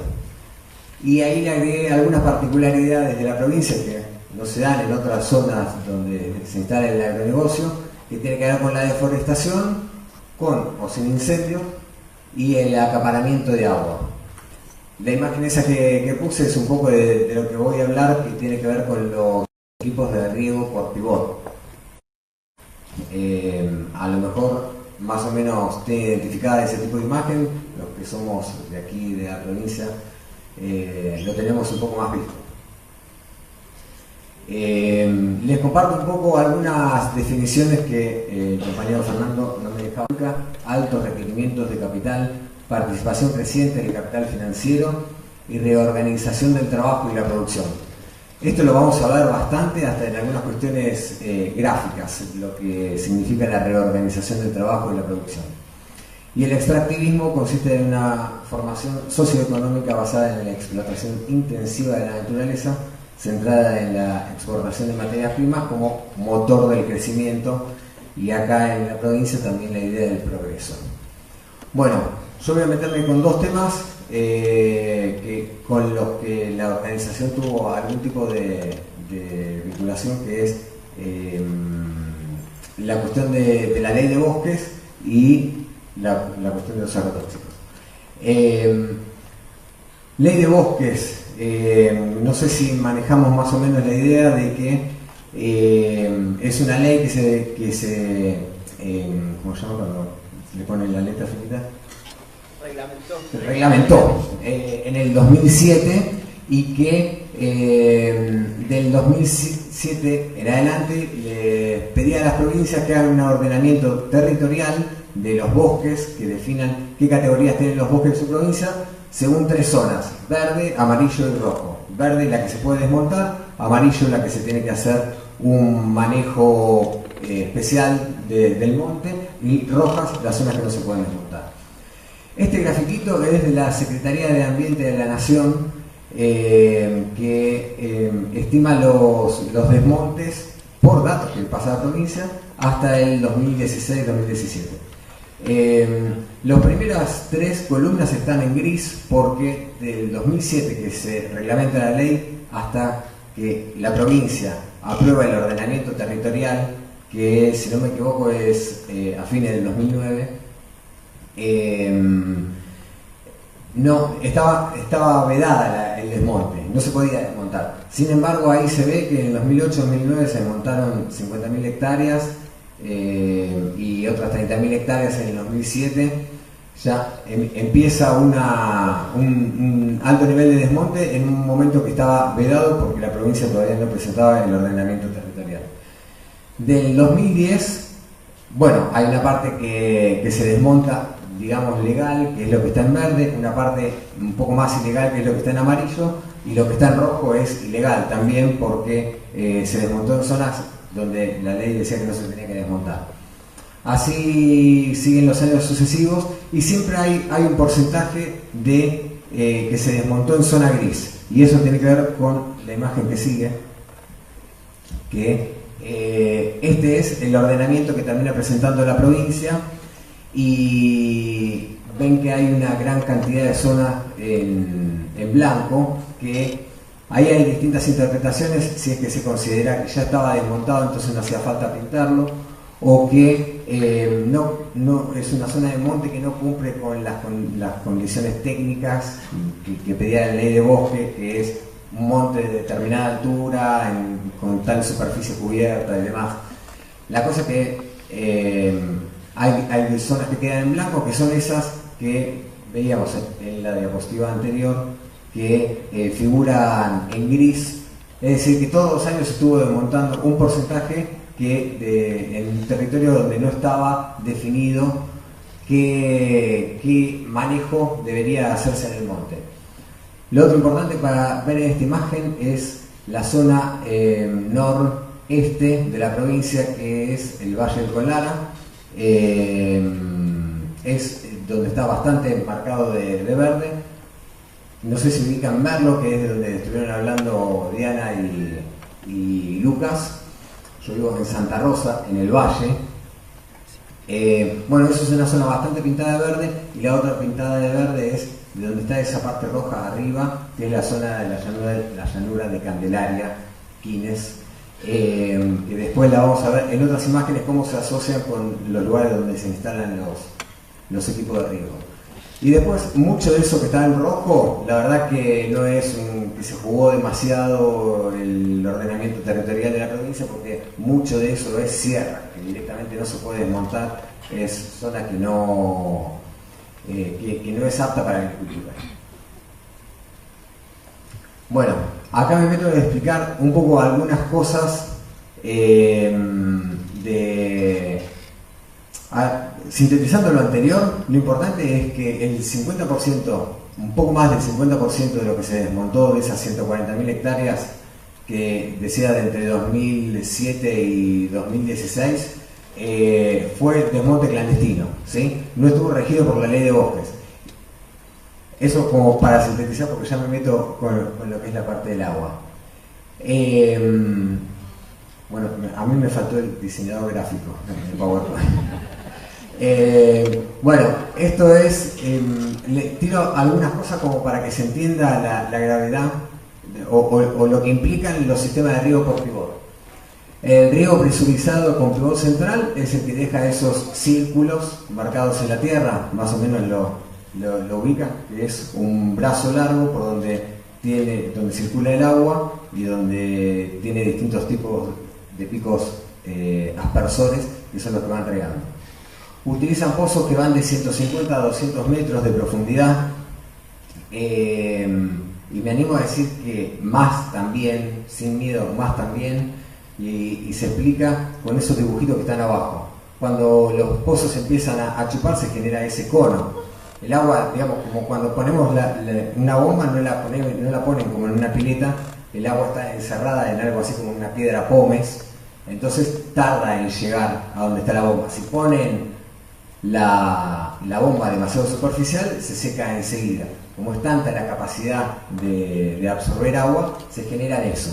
Y ahí le agregué algunas particularidades de la provincia que no se dan en otras zonas donde se instala el agronegocio, que tiene que ver con la deforestación, con o sin incendios, y el acaparamiento de agua. La imagen esa que puse es un poco de lo que voy a hablar, que tiene que ver con los equipos de riego por pivot. A lo mejor más o menos tiene identificada ese tipo de imagen, los que somos de aquí, de la provincia, lo tenemos un poco más visto. Les comparto un poco algunas definiciones que el compañero Fernando no me dejaba nunca: altos requerimientos de capital, participación creciente del capital financiero y reorganización del trabajo y la producción. Esto lo vamos a hablar bastante, hasta en algunas cuestiones gráficas, lo que significa la reorganización del trabajo y la producción. Y el extractivismo consiste en una formación socioeconómica basada en la explotación intensiva de la naturaleza, centrada en la exportación de materias primas como motor del crecimiento, y acá en la provincia también la idea del progreso. Bueno, yo voy a meterme con dos temas con los que la organización tuvo algún tipo de vinculación, que es la cuestión de la ley de bosques y la cuestión de los agrotóxicos. Ley de bosques. No sé si manejamos más o menos la idea de que es una ley que se ¿cómo se llama cuando le ponen la letra finita? Reglamentó en el 2007, y que del 2007 en adelante le pedía a las provincias que hagan un ordenamiento territorial de los bosques, que definan qué categorías tienen los bosques de su provincia, según tres zonas: verde, amarillo y rojo. Verde, la que se puede desmontar; amarillo, la que se tiene que hacer un manejo especial del monte; y rojas, las zonas que no se pueden desmontar. Este grafiquito es de la Secretaría de Ambiente de la Nación, que estima los desmontes por datos que pasa a la provincia hasta el 2016-2017. Las primeras 3 columnas están en gris porque del 2007 que se reglamenta la ley hasta que la provincia aprueba el ordenamiento territorial, que si no me equivoco es a fines del 2009, no, estaba vedada el desmonte, no se podía desmontar. Sin embargo, ahí se ve que en 2008-2009 se desmontaron 50.000 hectáreas y otras 30.000 hectáreas en el 2007. Ya empieza un alto nivel de desmonte en un momento que estaba vedado porque la provincia todavía no presentaba el ordenamiento territorial. Del 2010, bueno, hay una parte que se desmonta, digamos, legal, que es lo que está en verde, una parte un poco más ilegal, que es lo que está en amarillo, y lo que está en rojo es ilegal también porque se desmontó en zonas donde la ley decía que no se tenía que desmontar. Así siguen los años sucesivos y siempre hay un porcentaje de que se desmontó en zona gris, y eso tiene que ver con la imagen que sigue, que este es el ordenamiento que termina presentando la provincia, y ven que hay una gran cantidad de zonas en blanco, que ahí hay distintas interpretaciones, si es que se considera que ya estaba desmontado, entonces no hacía falta pintarlo, o que no es una zona de monte que no cumple con las condiciones técnicas que pedía la ley de bosque, que es un monte de determinada altura, con tal superficie cubierta y demás. La cosa es que hay zonas que quedan en blanco, que son esas que veíamos en la diapositiva anterior, que figuran en gris, es decir, que todos los años se estuvo desmontando un porcentaje en un territorio donde no estaba definido qué manejo debería hacerse en el monte. Lo otro importante para ver en esta imagen es la zona noreste de la provincia, que es el Valle del Colara. Es donde está bastante marcado de verde. No sé si ubican Merlo, que es de donde estuvieron hablando Diana y Lucas. Yo vivo en Santa Rosa, en el Valle. Bueno, eso es una zona bastante pintada de verde, y la otra pintada de verde es de donde está esa parte roja arriba, que es la zona de la llanura de Candelaria, Quines, que después la vamos a ver en otras imágenes cómo se asocian con los lugares donde se instalan los equipos de riego. Y después, mucho de eso que está en rojo, la verdad que no es que se jugó demasiado el ordenamiento territorial de la provincia, porque mucho de eso es sierra, que directamente no se puede desmontar, es zona que no es apta para la agricultura. Bueno, acá me meto a explicar un poco algunas cosas sintetizando lo anterior. Lo importante es que el 50%, un poco más del 50% de lo que se desmontó de esas 140.000 hectáreas que decía de entre 2007 y 2016 fue desmonte clandestino, ¿sí? No estuvo regido por la ley de bosques. Eso como para sintetizar, porque ya me meto con lo que es la parte del agua. Bueno, a mí me faltó el diseñador gráfico en el PowerPoint. Bueno, esto es, le tiro algunas cosas como para que se entienda la gravedad o lo que implican los sistemas de riego por pivot. El riego presurizado con pivot central es el que deja esos círculos marcados en la tierra, más o menos lo ubica, que es un brazo largo por donde circula el agua y donde tiene distintos tipos de picos aspersores, que son los que van regando. Utilizan pozos que van de 150 a 200 metros de profundidad, y me animo a decir que más también, sin miedo, más también, y se explica con esos dibujitos que están abajo. Cuando los pozos empiezan a chupar, se genera ese cono. El agua, digamos, como cuando ponemos una bomba, no la ponen como en una pileta, el agua está encerrada en algo así como una piedra pómez, entonces tarda en llegar a donde está la bomba. Si ponen la bomba demasiado superficial, se seca enseguida. Como es tanta la capacidad de absorber agua, se genera eso.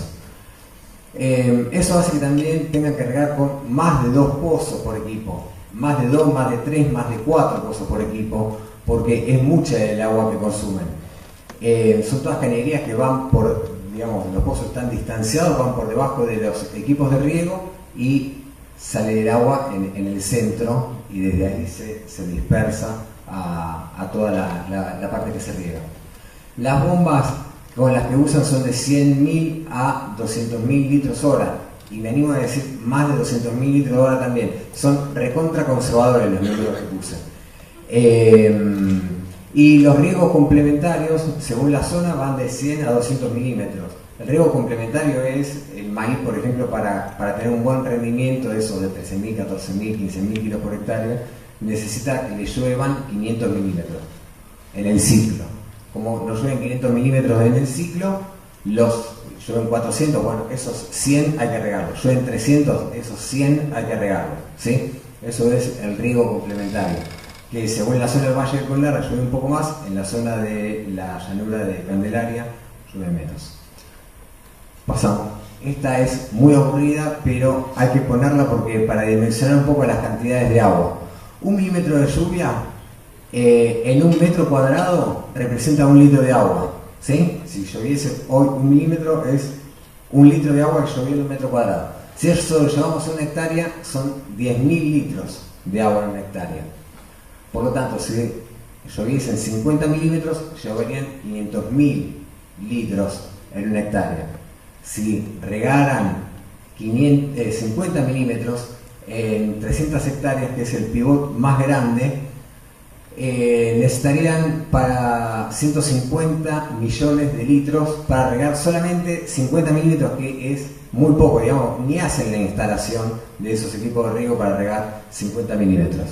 Eso hace que también tengan que regar con más de 2 pozos por equipo. más de 2, más de 3, más de 4 pozos por equipo, porque es mucha el agua que consumen. Son todas cañerías que van por, digamos, los pozos están distanciados, van por debajo de los equipos de riego y sale el agua en el centro y desde ahí se dispersa a toda la parte que se riega. Las bombas con las que usan son de 100.000 a 200.000 litros hora, y me animo a decir más de 200.000 litros hora también. Son recontra conservadores los números que usan. Y los riegos complementarios, según la zona, van de 100 a 200 milímetros. El riego complementario es el maíz, por ejemplo, para tener un buen rendimiento, eso de 13.000, 14.000, 15.000 kilos por hectárea, necesita que le lluevan 500 milímetros en el ciclo. Como nos llueven 500 milímetros en el ciclo, los llueven 400, bueno, esos 100 hay que regarlos. Llueven 300, esos 100 hay que regarlos, ¿sí? Eso es el riego complementario, que según la zona del Valle del Collar llueve un poco más, en la zona de la llanura de Candelaria llueve menos. Pasamos. Esta es muy aburrida, pero hay que ponerla porque para dimensionar un poco las cantidades de agua. 1 milímetro de lluvia en 1 metro cuadrado representa 1 litro de agua, ¿sí? Si lloviese hoy 1 milímetro es 1 litro de agua que llovió en 1 metro cuadrado. Si eso lo llevamos a 1 hectárea, son 10.000 litros de agua en 1 hectárea. Por lo tanto, si lloviesen 50 milímetros, lloverían 500.000 litros en 1 hectárea. Si regaran 50 milímetros en 300 hectáreas, que es el pivot más grande, necesitarían para 150 millones de litros para regar solamente 50 milímetros, que es muy poco, digamos, ni hacen la instalación de esos equipos de riego para regar 50 milímetros.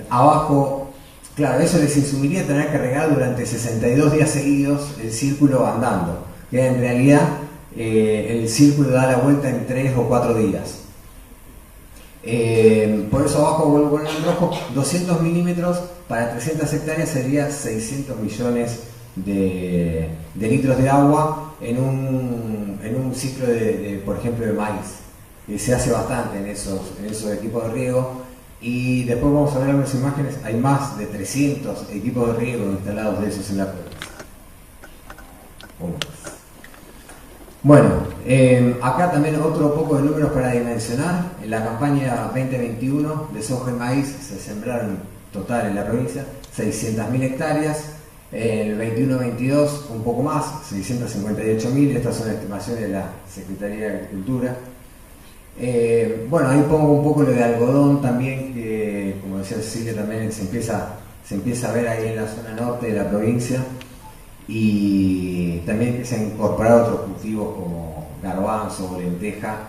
Abajo, claro, eso les insumiría tener que regar durante 62 días seguidos el círculo andando, que en realidad el círculo da la vuelta en 3 o 4 días. Por eso abajo vuelvo con el rojo, 200 milímetros para 300 hectáreas sería 600 millones de litros de agua en un ciclo por ejemplo, de maíz, que se hace bastante en esos equipos de riego. Y después vamos a ver algunas imágenes, hay más de 300 equipos de riego instalados de esos en la provincia. Bueno, acá también otro poco de números para dimensionar. En la campaña 2021 de soja y maíz se sembraron total en la provincia 600.000 hectáreas. En el 21-22 un poco más, 658.000. Estas son estimaciones de la Secretaría de Agricultura. Bueno, ahí pongo un poco lo de algodón también, que como decía Cecilia también se empieza a ver ahí en la zona norte de la provincia, y también empiezan a incorporar otros cultivos como garbanzo o lenteja,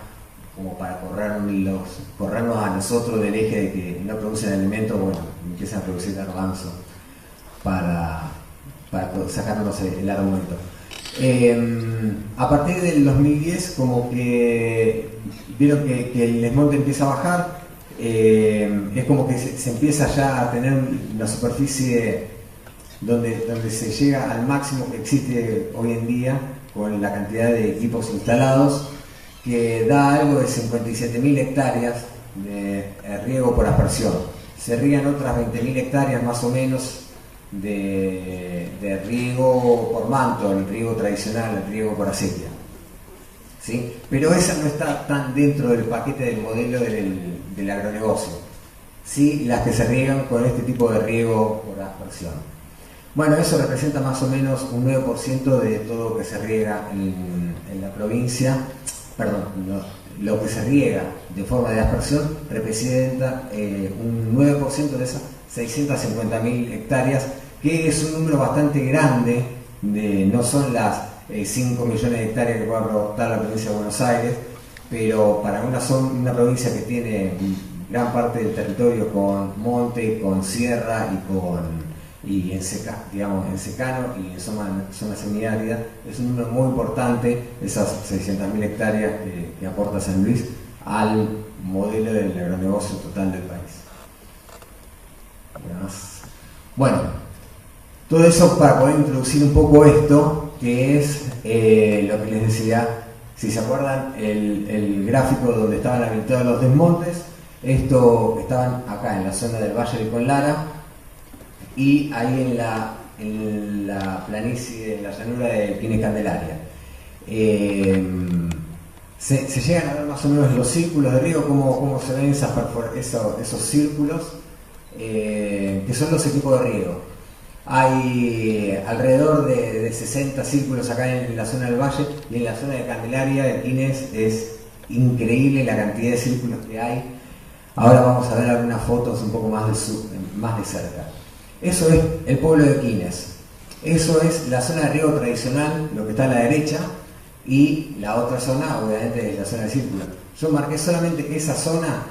como para corrernos a nosotros del eje de que no producen alimentos. Bueno, empiezan a producir garbanzo para sacarnos el argumento. A partir del 2010 como que vieron que el desmonte empieza a bajar, es como que se empieza ya a tener una superficie donde se llega al máximo que existe hoy en día con la cantidad de equipos instalados, que da algo de 57.000 hectáreas de riego por aspersión. Se riegan otras 20.000 hectáreas más o menos de riego por manto, el riego tradicional, el riego por acequia, ¿sí? Pero esa no está tan dentro del paquete del modelo del agronegocio, ¿sí? Las que se riegan con este tipo de riego por aspersión. Bueno, eso representa más o menos un 9% de todo lo que se riega en la provincia. Perdón, lo que se riega de forma de aspersión representa un 9% de esas 650.000 hectáreas, que es un número bastante grande, no son las 5 millones de hectáreas que puede aportar la provincia de Buenos Aires, pero para una provincia que tiene gran parte del territorio con monte, con sierra y en secano y en zona semiárida, es un número muy importante, esas 600.000 hectáreas que aporta San Luis al modelo del agronegocio total del país. Bueno, todo eso para poder introducir un poco esto, que es lo que les decía. Si se acuerdan, el gráfico donde estaban habilitados los desmontes, Esto estaban acá en la zona del Valle de Conlara y ahí en la planicie, en la llanura de Quines Candelaria. Se llegan a ver más o menos los círculos de riego, cómo se ven esos círculos, que son los equipos de riego. Hay alrededor de 60 círculos acá en la zona del Valle, y en la zona de Candelaria, de Quines, es increíble la cantidad de círculos que hay. Ahora vamos a ver algunas fotos un poco más de cerca. Eso es el pueblo de Quines. Eso es la zona de riego tradicional, lo que está a la derecha, y la otra zona, obviamente, es la zona del círculo. Yo marqué solamente esa zona,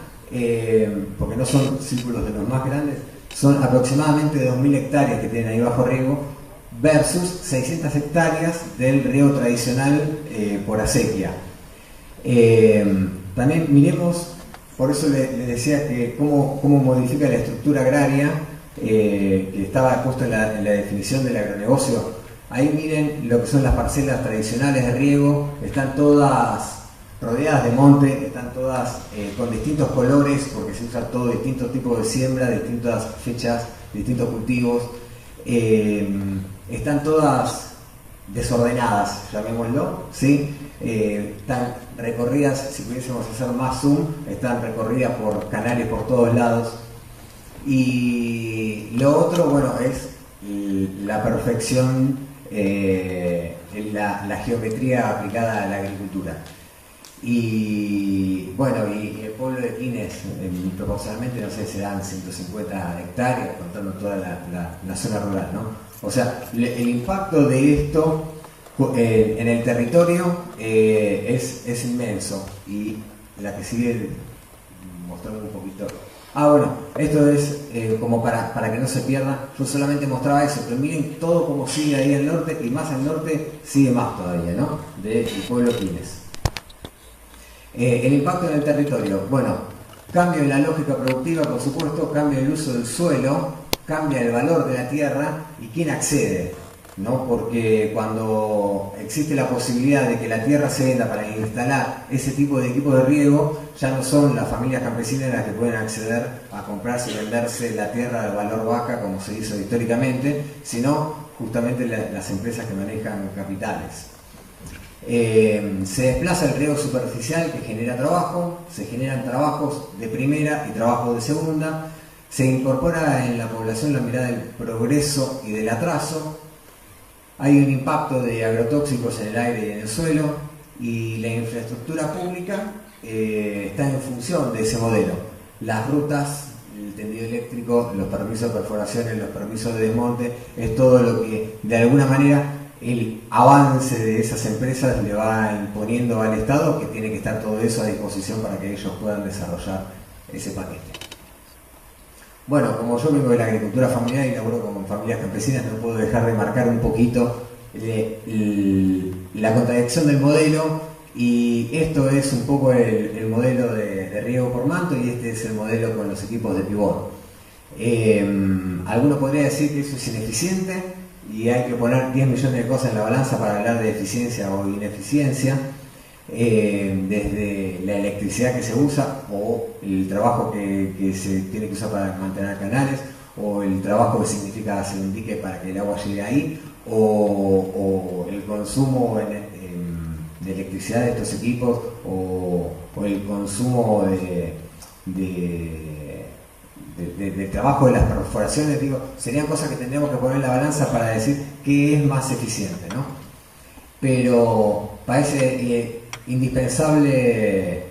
porque no son círculos de los más grandes, son aproximadamente 2.000 hectáreas que tienen ahí bajo riego, versus 600 hectáreas del riego tradicional por acequia. También miremos, por eso le decía que cómo modifica la estructura agraria, que estaba justo en la definición del agronegocio. Ahí miren lo que son las parcelas tradicionales de riego, están todas rodeadas de monte, están todas con distintos colores, porque se usa todo distintos tipos de siembra, distintas fechas, distintos cultivos. Están todas desordenadas, llamémoslo, ¿sí? Están recorridas, si pudiésemos hacer más zoom, están recorridas por canales por todos lados. Y lo otro, bueno, es la perfección, la geometría aplicada a la agricultura. Y bueno, y el pueblo de Quines, proporcionalmente, no sé, serán 150 hectáreas, contando toda la zona rural, ¿no? O sea, el impacto de esto en el territorio es inmenso. Y la que sigue, mostrando un poquito. Bueno, esto es como para que no se pierda. Yo solamente mostraba eso, pero miren todo como sigue ahí al norte, y más al norte sigue más todavía, ¿no? Del pueblo Quines. El impacto en el territorio. Bueno, cambio en la lógica productiva, por supuesto, cambio en el uso del suelo, cambia el valor de la tierra y quién accede, ¿no? Porque cuando existe la posibilidad de que la tierra se venda para instalar ese tipo de equipos de riego, ya no son las familias campesinas las que pueden acceder a comprarse y venderse la tierra al valor vaca como se hizo históricamente, sino justamente las empresas que manejan capitales. Se desplaza el riego superficial, que genera trabajo, se generan trabajos de primera y trabajos de segunda, se incorpora en la población la mirada del progreso y del atraso. Hay un impacto de agrotóxicos en el aire y en el suelo, y la infraestructura pública está en función de ese modelo. Las rutas, el tendido eléctrico, los permisos de perforaciones, los permisos de desmonte, es todo lo que de alguna manera el avance de esas empresas le va imponiendo al Estado, que tiene que estar todo eso a disposición para que ellos puedan desarrollar ese paquete. Bueno, como yo vengo de la agricultura familiar y laburo con familias campesinas, no puedo dejar de marcar un poquito la contradicción del modelo, y esto es un poco el modelo de riego por manto, y este es el modelo con los equipos de pivot. Alguno podría decir que eso es ineficiente y hay que poner 10 millones de cosas en la balanza para hablar de eficiencia o ineficiencia, desde la electricidad que se usa, o el trabajo que se tiene que usar para mantener canales, o el trabajo que significa hacer un dique para que el agua llegue ahí, o el consumo de electricidad de estos equipos, o el consumo de trabajo de las perforaciones. Digo, serían cosas que tendríamos que poner en la balanza para decir qué es más eficiente, ¿no? Pero parece indispensable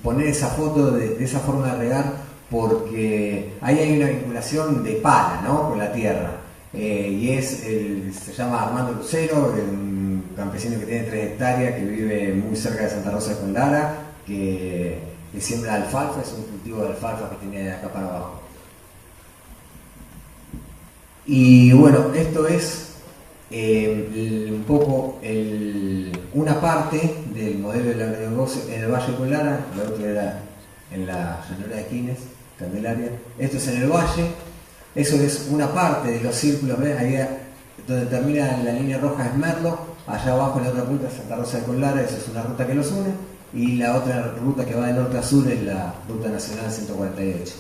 poner esa foto de esa forma de regar, porque ahí hay una vinculación de pala, ¿no?, con la tierra. Y se llama Armando Lucero, un campesino que tiene 3 hectáreas, que vive muy cerca de Santa Rosa de Conlara, que siembra alfalfa, es un cultivo de alfalfa que tiene de acá para abajo. Y bueno, esto es un poco una parte del modelo del agronegocio en el Valle de Conlara. La otra era en la llanura de Quines, Candelaria. Esto es en el valle. Eso es una parte de los círculos, ¿ven? Ahí donde termina la línea roja es Merlo, allá abajo en la otra punta es Santa Rosa de Conlara, esa es una ruta que los une. y la otra ruta que va de norte a sur es la Ruta Nacional 148.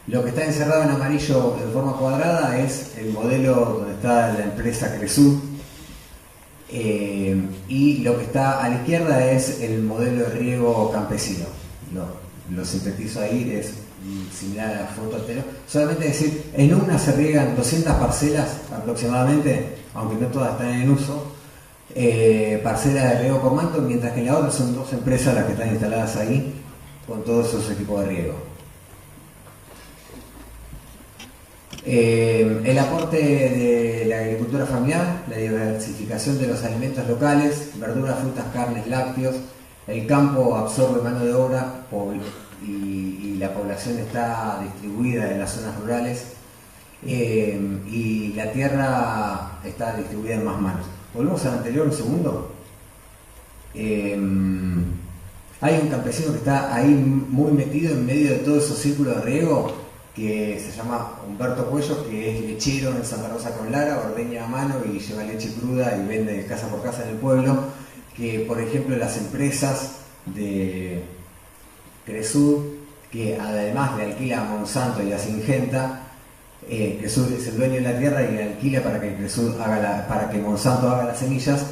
Lo que está encerrado en amarillo de forma cuadrada es el modelo donde está la empresa Cresud, y lo que está a la izquierda es el modelo de riego campesino. Lo sintetizo ahí, es similar a la foto anterior. Solamente decir, en una se riegan 200 parcelas aproximadamente, aunque no todas están en uso, parcelas de riego por manto, mientras que en la otra son 2 empresas las que están instaladas ahí con todos esos equipos de riego. El aporte de la agricultura familiar, la diversificación de los alimentos locales, verduras, frutas, carnes, lácteos. El campo absorbe mano de obra y la población está distribuida en las zonas rurales, y la tierra está distribuida en más manos. Volvemos al anterior un segundo. Hay un campesino que está ahí muy metido en medio de todos esos círculos de riego, que se llama Humberto Cuello, que es lechero en Santa Rosa con Lara, ordeña a mano y lleva leche cruda y vende casa por casa en el pueblo. Que por ejemplo las empresas de Cresud, que además le alquila a Monsanto y a Syngenta, Cresud es el dueño de la tierra y le alquila para que Monsanto haga las semillas.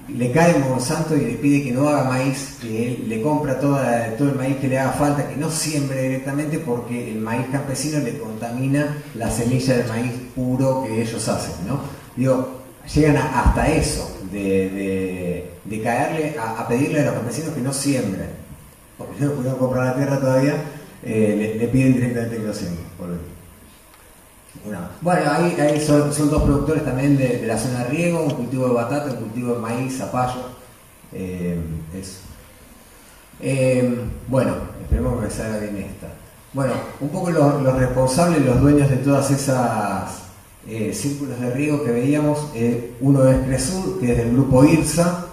Le cae Monsanto y le pide que no haga maíz, que él le compra todo el maíz que le haga falta, que no siembre directamente porque el maíz campesino le contamina la semilla del maíz puro que ellos hacen, ¿no? Digo, llegan hasta eso, de caerle a pedirle a los campesinos que no siembren, porque no pudieron comprar la tierra todavía, le piden directamente que lo siembren. Bueno, ahí son 2 productores también de la zona de riego, un cultivo de batata, un cultivo de maíz, zapallo, eso. Bueno, esperemos que salga bien esta. Bueno, un poco los responsables, los dueños de todas esas círculos de riego que veíamos, uno es Cresud, que es del grupo IRSA,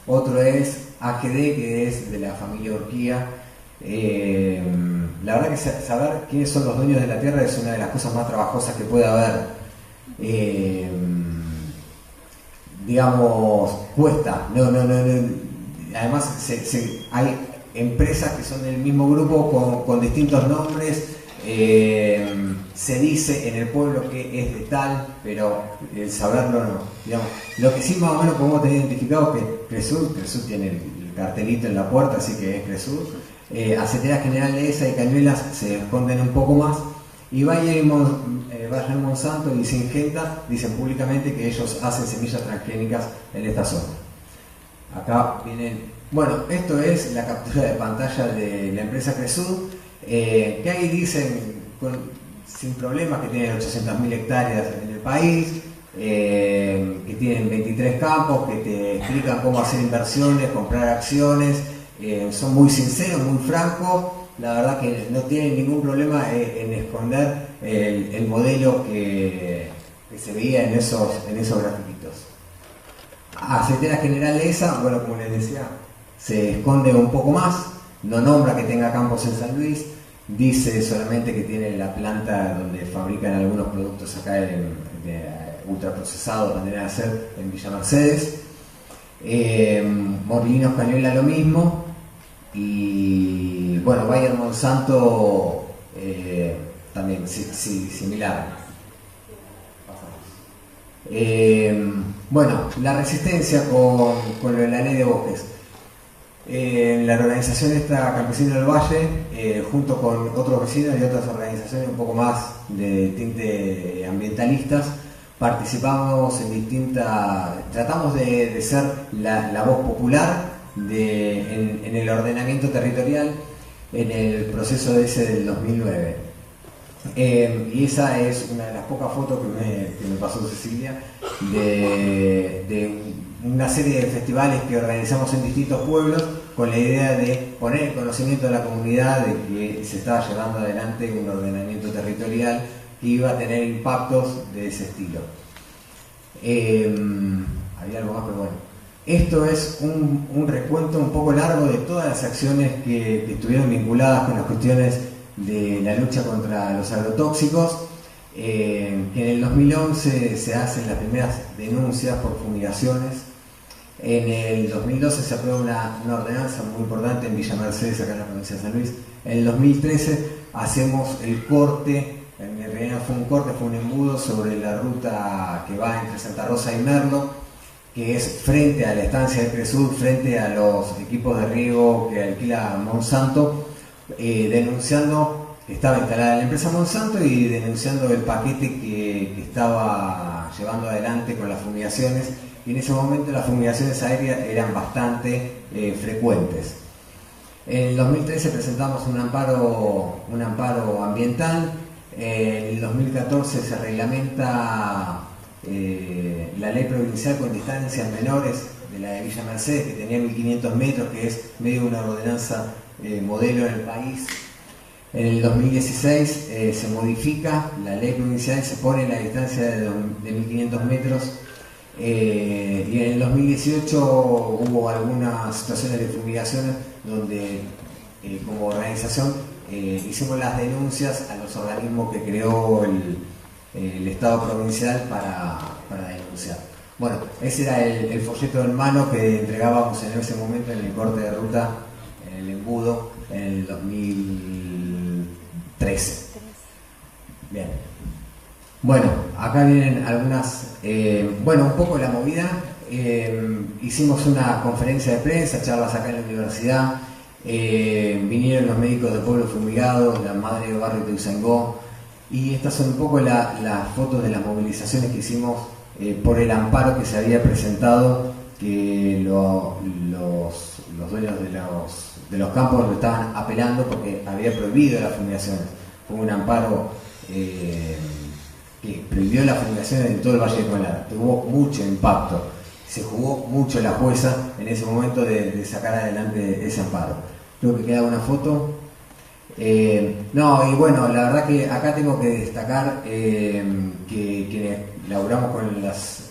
otro es AGD, que es de la familia Urquía. La verdad que saber quiénes son los dueños de la tierra es una de las cosas más trabajosas que puede haber. Digamos, cuesta. No. Además, hay empresas que son del mismo grupo con distintos nombres. Se dice en el pueblo que es de tal, pero el saberlo no. Digamos, lo que sí más o menos podemos tener identificado es que Cresud tiene el cartelito en la puerta, así que es Cresud. Aceiteras General Dehesa y Cañuelas se esconden un poco más, y Bayer Monsanto y Syngenta dicen públicamente que ellos hacen semillas transgénicas en esta zona. Acá vienen, bueno, esto es la captura de pantalla de la empresa Cresud, que ahí dicen sin problemas que tienen 800.000 hectáreas en el país, que tienen 23 campos, que te explican cómo hacer inversiones, comprar acciones. Son muy sinceros, muy francos. La verdad que no tienen ningún problema en esconder el modelo que se veía en esos grafiquitos. Aceitera General Dehesa, bueno, como les decía, se esconde un poco más, no nombra que tenga campos en San Luis, dice solamente que tiene la planta donde fabrican algunos productos acá de ultraprocesados, manera de hacer, en Villa Mercedes. Molinos Cañuela lo mismo, y bueno, Bayer Monsanto también similar. Bueno, la resistencia con lo de la ley de bosques. La organización esta Campesino del Valle, junto con otros vecinos y otras organizaciones un poco más de tinte ambientalistas, participamos en tratamos de ser la voz popular en el ordenamiento territorial en el proceso ese del 2009. Y esa es una de las pocas fotos que me pasó Cecilia de una serie de festivales que organizamos en distintos pueblos con la idea de poner en conocimiento de la comunidad de que se estaba llevando adelante un ordenamiento territorial que iba a tener impactos de ese estilo. Había algo más, pero bueno. Esto es un recuento un poco largo de todas las acciones que estuvieron vinculadas con las cuestiones de la lucha contra los agrotóxicos. Que en el 2011 se hacen las primeras denuncias por fumigaciones En el 2012 se aprueba una ordenanza muy importante en Villa Mercedes, acá en la provincia de San Luis. En el 2013 hacemos el corte, en realidad fue un corte, fue un embudo sobre la ruta que va entre Santa Rosa y Merlo, que es frente a la estancia de Cresud, frente a los equipos de riego que alquila Monsanto, denunciando que estaba instalada la empresa Monsanto y denunciando el paquete que estaba llevando adelante con las fumigaciones. Y en ese momento las fumigaciones aéreas eran bastante frecuentes. En el 2013 presentamos un amparo ambiental. En el 2014 se reglamenta la ley provincial con distancias menores de la de Villa Mercedes, que tenía 1500 metros, que es medio una ordenanza modelo en el país. En el 2016 se modifica la ley provincial y se pone la distancia de 1500 metros. Y en el 2018 hubo algunas situaciones de fumigaciones donde como organización hicimos las denuncias a los organismos que creó el Estado provincial para denunciar. Bueno, ese era el folleto en mano que entregábamos en ese momento en el corte de ruta, en el embudo, en el 2013. Bien. Bueno, acá vienen algunas, un poco la movida. Hicimos una conferencia de prensa, charlas acá en la universidad, vinieron los médicos de Pueblo Fumigado, la madre de barrio de Ituzaingó, y estas son un poco las fotos de las movilizaciones que hicimos por el amparo que se había presentado, que los dueños de los campos lo estaban apelando porque había prohibido las fumigaciones. Fue un amparo que prohibió las fumigaciones en todo el Valle de Collar. Tuvo mucho impacto, se jugó mucho la jueza en ese momento de sacar adelante ese amparo. Creo que queda una foto. Y bueno, la verdad que acá tengo que destacar que quienes laburamos con las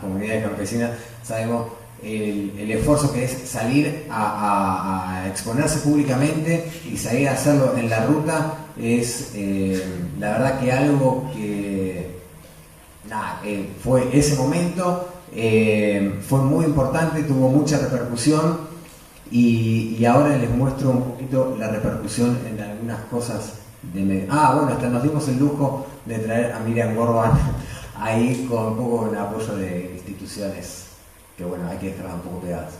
comunidades campesinas sabemos el esfuerzo que es salir a exponerse públicamente y salir a hacerlo en la ruta. Es la verdad que algo que fue ese momento, fue muy importante, tuvo mucha repercusión y ahora les muestro un poquito la repercusión en algunas cosas hasta nos dimos el lujo de traer a Miriam Gorban ahí con un poco de apoyo de instituciones que bueno, hay que dejarlas un poco pegadas.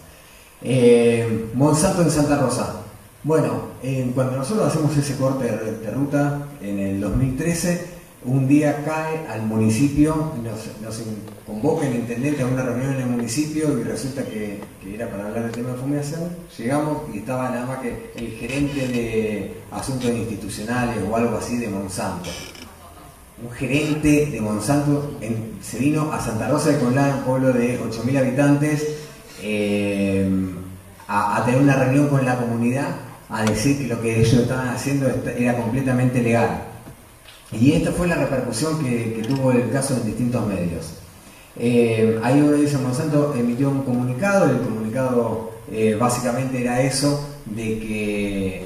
Monsanto en Santa Rosa. Bueno, cuando nosotros hacemos ese corte de ruta en el 2013, un día cae al municipio, nos convoca el intendente a una reunión en el municipio y resulta que era para hablar del tema de fumigación. Llegamos y estaba nada más que el gerente de asuntos institucionales o algo así de Monsanto. Un gerente de Monsanto se vino a Santa Rosa de Colán, un pueblo de 8.000 habitantes, a tener una reunión con la comunidad, a decir que lo que ellos estaban haciendo era completamente legal. Y esta fue la repercusión que tuvo el caso en distintos medios. Ahí uno dice, Monsanto emitió un comunicado, el comunicado básicamente era eso, de que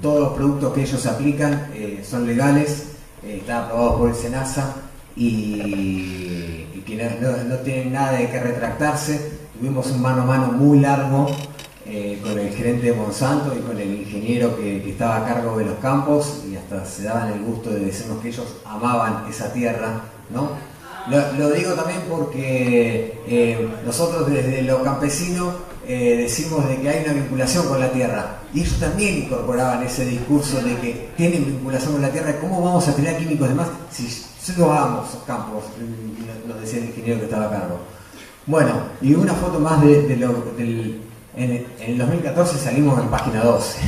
todos los productos que ellos aplican son legales, están aprobados por el SENASA y que no tienen nada de que retractarse. Tuvimos un mano a mano muy largo con el gerente de Monsanto y con el ingeniero que estaba a cargo de los campos y hasta se daban el gusto de decirnos que ellos amaban esa tierra, ¿no? Lo digo también porque nosotros desde lo campesino decimos de que hay una vinculación con la tierra y ellos también incorporaban ese discurso de que tienen vinculación con la tierra. ¿Cómo vamos a tirar químicos de más si nosotros amamos los campos? Nos decía el ingeniero que estaba a cargo. Bueno, y una foto más en el 2014 salimos en página 12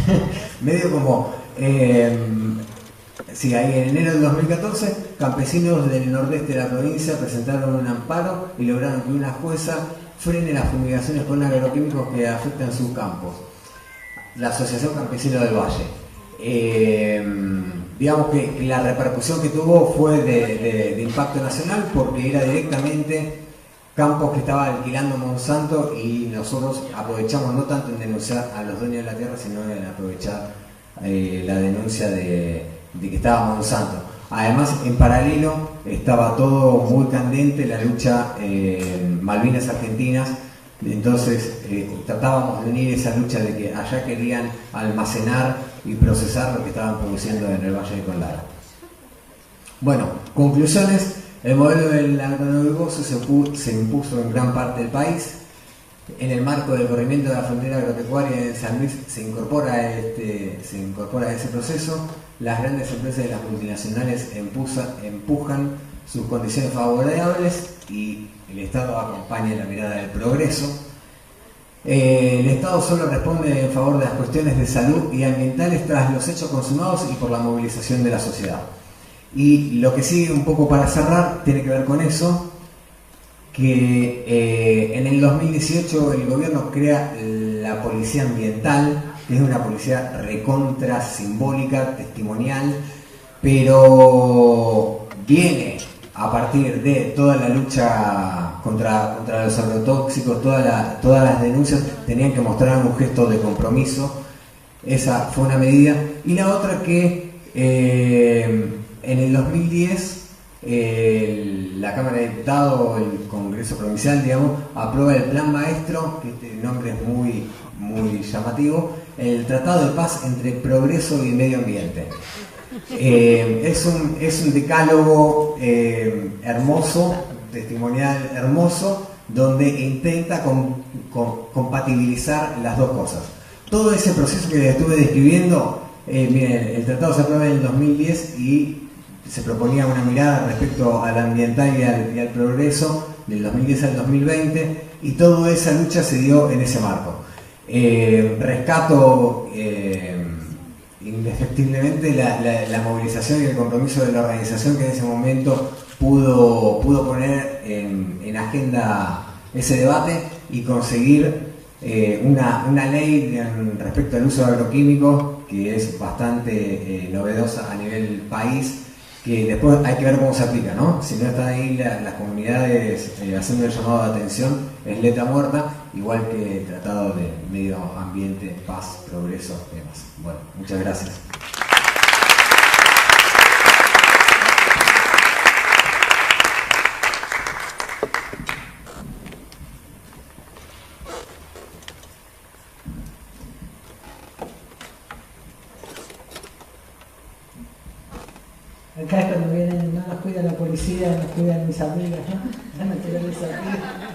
medio como ahí en enero del 2014 campesinos del nordeste de la provincia presentaron un amparo y lograron que una jueza frene las fumigaciones con agroquímicos que afectan sus campos. La Asociación Campesina del Valle, digamos que la repercusión que tuvo fue de impacto nacional porque era directamente campos que estaba alquilando Monsanto y nosotros aprovechamos no tanto en denunciar a los dueños de la tierra, sino en aprovechar la denuncia de que estaba Monsanto. Además, en paralelo estaba todo muy candente, la lucha Malvinas Argentinas. Entonces tratábamos de unir esa lucha de que allá querían almacenar y procesar lo que estaban produciendo en el Valle de Conlara. Bueno, conclusiones. El modelo del agronegocio se impuso en gran parte del país. En el marco del corrimiento de la frontera agropecuaria en San Luis se incorpora a ese proceso. Las grandes empresas y las multinacionales empujan sus condiciones favorables y el Estado acompaña la mirada del progreso. El Estado solo responde en favor de las cuestiones de salud y ambientales tras los hechos consumados y por la movilización de la sociedad. Y lo que sigue un poco para cerrar tiene que ver con eso, que en el 2018 el gobierno crea la Policía Ambiental, que es una policía recontra simbólica, testimonial, pero viene a partir de toda la lucha contra los agrotóxicos, todas las denuncias tenían que mostrar un gesto de compromiso. Esa fue una medida. Y la otra que en el 2010 la Cámara de Diputados o el Congreso Provincial, digamos, aprueba el Plan Maestro, que este nombre es muy, muy llamativo, el Tratado de Paz entre Progreso y Medio Ambiente. Es un decálogo hermoso, testimonial hermoso, donde intenta compatibilizar las dos cosas. Todo ese proceso que les estuve describiendo, miren, el tratado se aprueba en el 2010 y se proponía una mirada respecto al ambiental y al progreso del 2010 al 2020, y toda esa lucha se dio en ese marco. Rescato indefectiblemente la movilización y el compromiso de la organización, que en ese momento pudo poner en agenda ese debate y conseguir una ley respecto al uso de agroquímicos que es bastante novedosa a nivel país, que después hay que ver cómo se aplica, ¿no? Si no están ahí las comunidades haciendo el llamado de atención, es letra muerta, igual que el Tratado de Medio Ambiente, Paz, Progreso y demás. Bueno, muchas gracias. Acá es cuando vienen, no nos cuida la policía, nos cuidan mis amigas, ¿no? La naturaleza aquí.